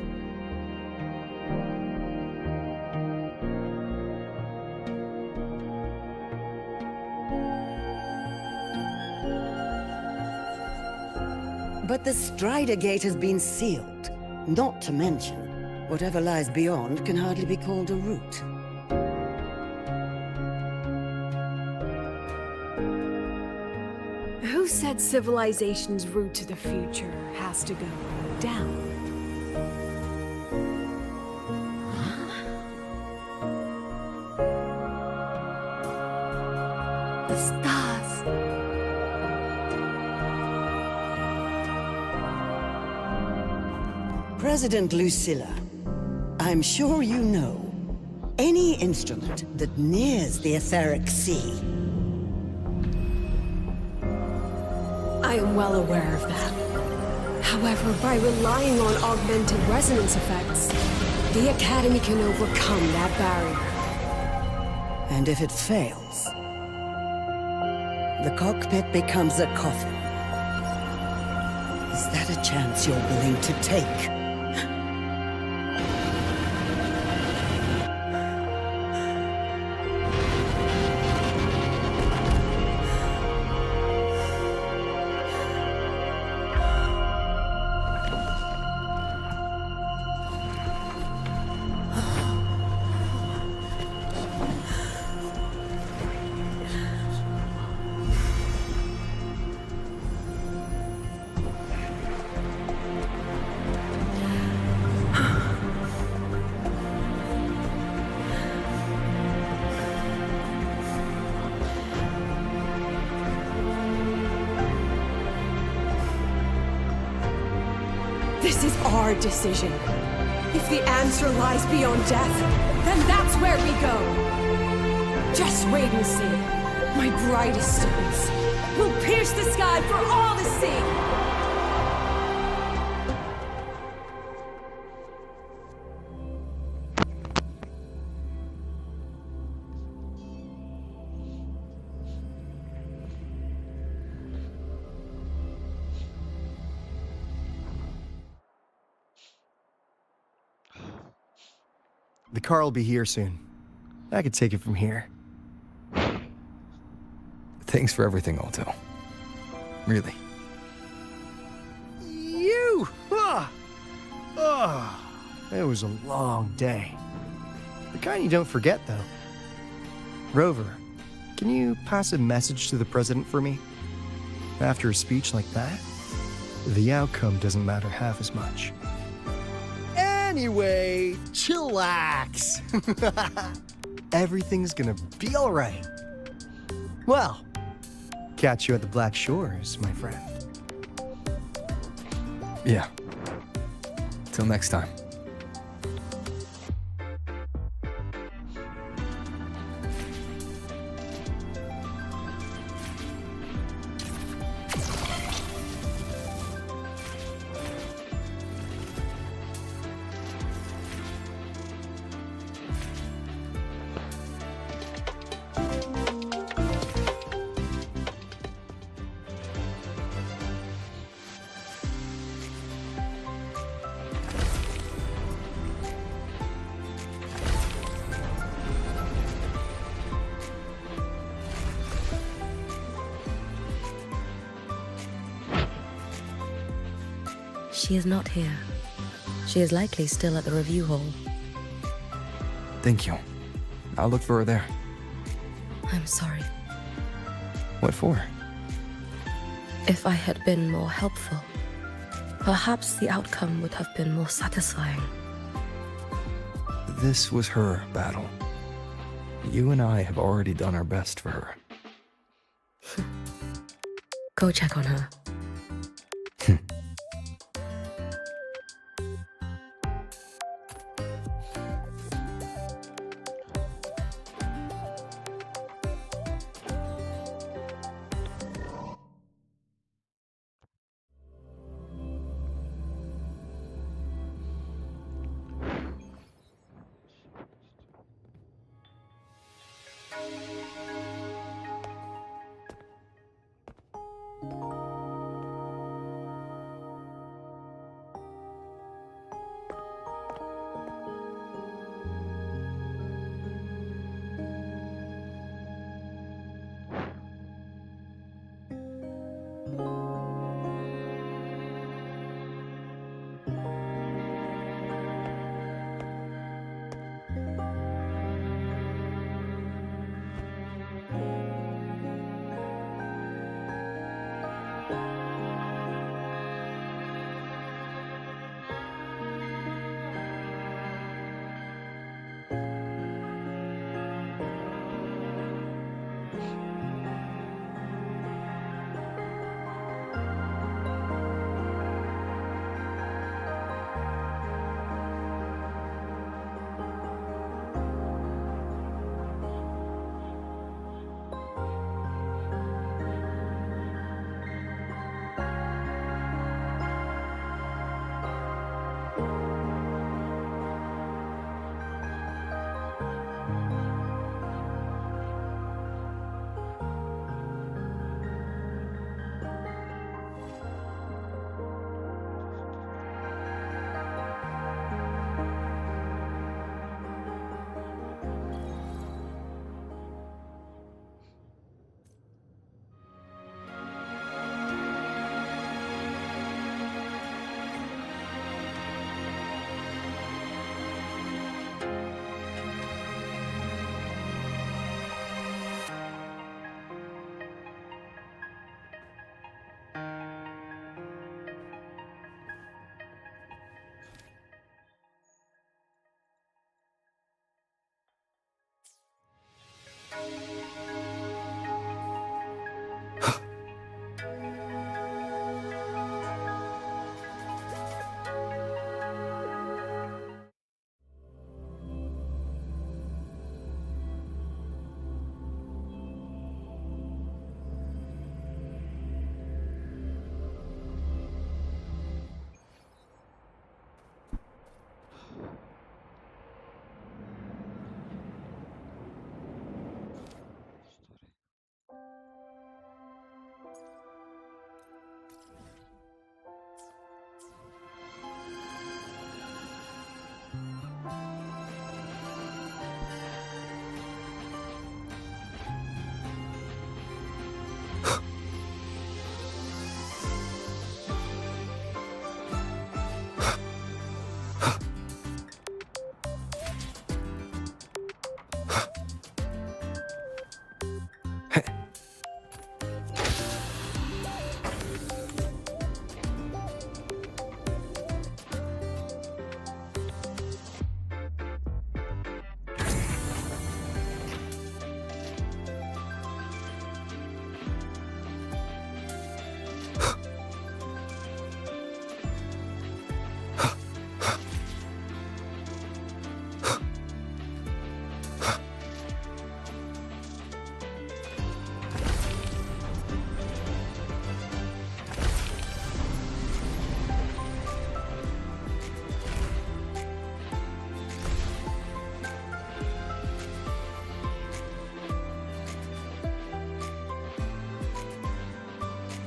But the Strider Gate has been sealed. Not to mention, whatever lies beyond can hardly be called a route. Who said civilization's route to the future has to go down? The stars. President Lucilla, I'm sure you know, any instrument that nears the etheric sea. I am well aware of that. However, by relying on augmented resonance effects, the Academy can overcome that barrier. And if it fails, the cockpit becomes a coffin. Is that a chance you're willing to take? This is our decision. If the answer lies beyond death, then that's where we go. Just wait and see. My brightest students will pierce the sky for all to see. The car will be here soon. I could take it from here. Thanks for everything, Alto. Really. You! It was a long day. The kind you don't forget, though. Rover, can you pass a message to the president for me? After a speech like that, the outcome doesn't matter half as much. Anyway, chillax. Everything's gonna be all right. Well, catch you at the Black Shores, my friend. Yeah. Till next time. She is not here. She is likely still at the review hall. Thank you. I'll look for her there. I'm sorry. What for? If I had been more helpful, perhaps the outcome would have been more satisfying. This was her battle. You and I have already done our best for her. Go check on her.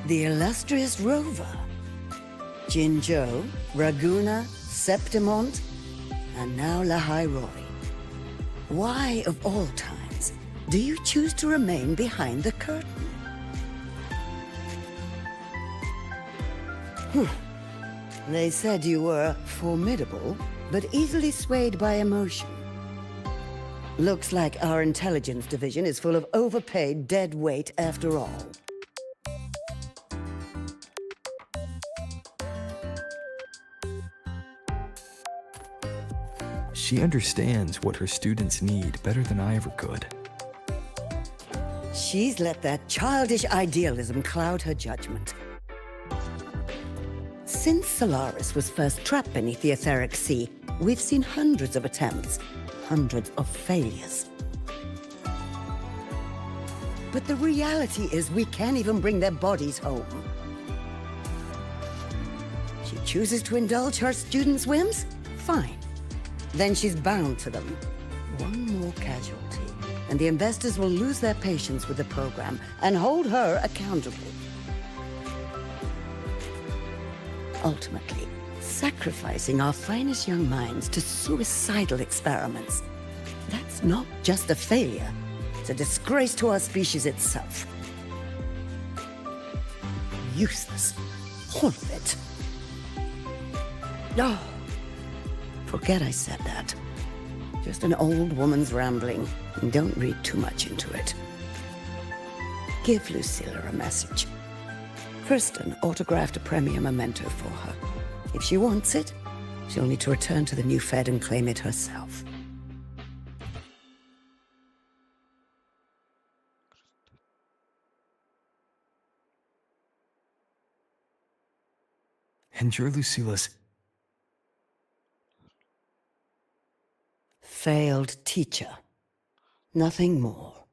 The illustrious rover. Jinzhou, Raguna, Septimont, and now Lahai Rori. Why, of all times, do you choose to remain behind the curtain? They said you were formidable, but easily swayed by emotion. Looks like our intelligence division is full of overpaid dead weight after all. She understands what her students need better than I ever could. She's let that childish idealism cloud her judgment. Since Solaris was first trapped beneath the etheric sea, we've seen hundreds of attempts, hundreds of failures. But the reality is we can't even bring their bodies home. She chooses to indulge her students' whims? Fine. Then she's bound to them. One more casualty, and the investors will lose their patience with the program and hold her accountable. Ultimately, sacrificing our finest young minds to suicidal experiments. That's not just a failure, it's a disgrace to our species itself. Useless. All of it. No. Forget I said that. Just an old woman's rambling, and don't read too much into it. Give Lucilla a message. Kristen autographed a premier memento for her. If she wants it, she'll need to return to the new Fed and claim it herself. And you're Lucilla's... Failed teacher. Nothing more.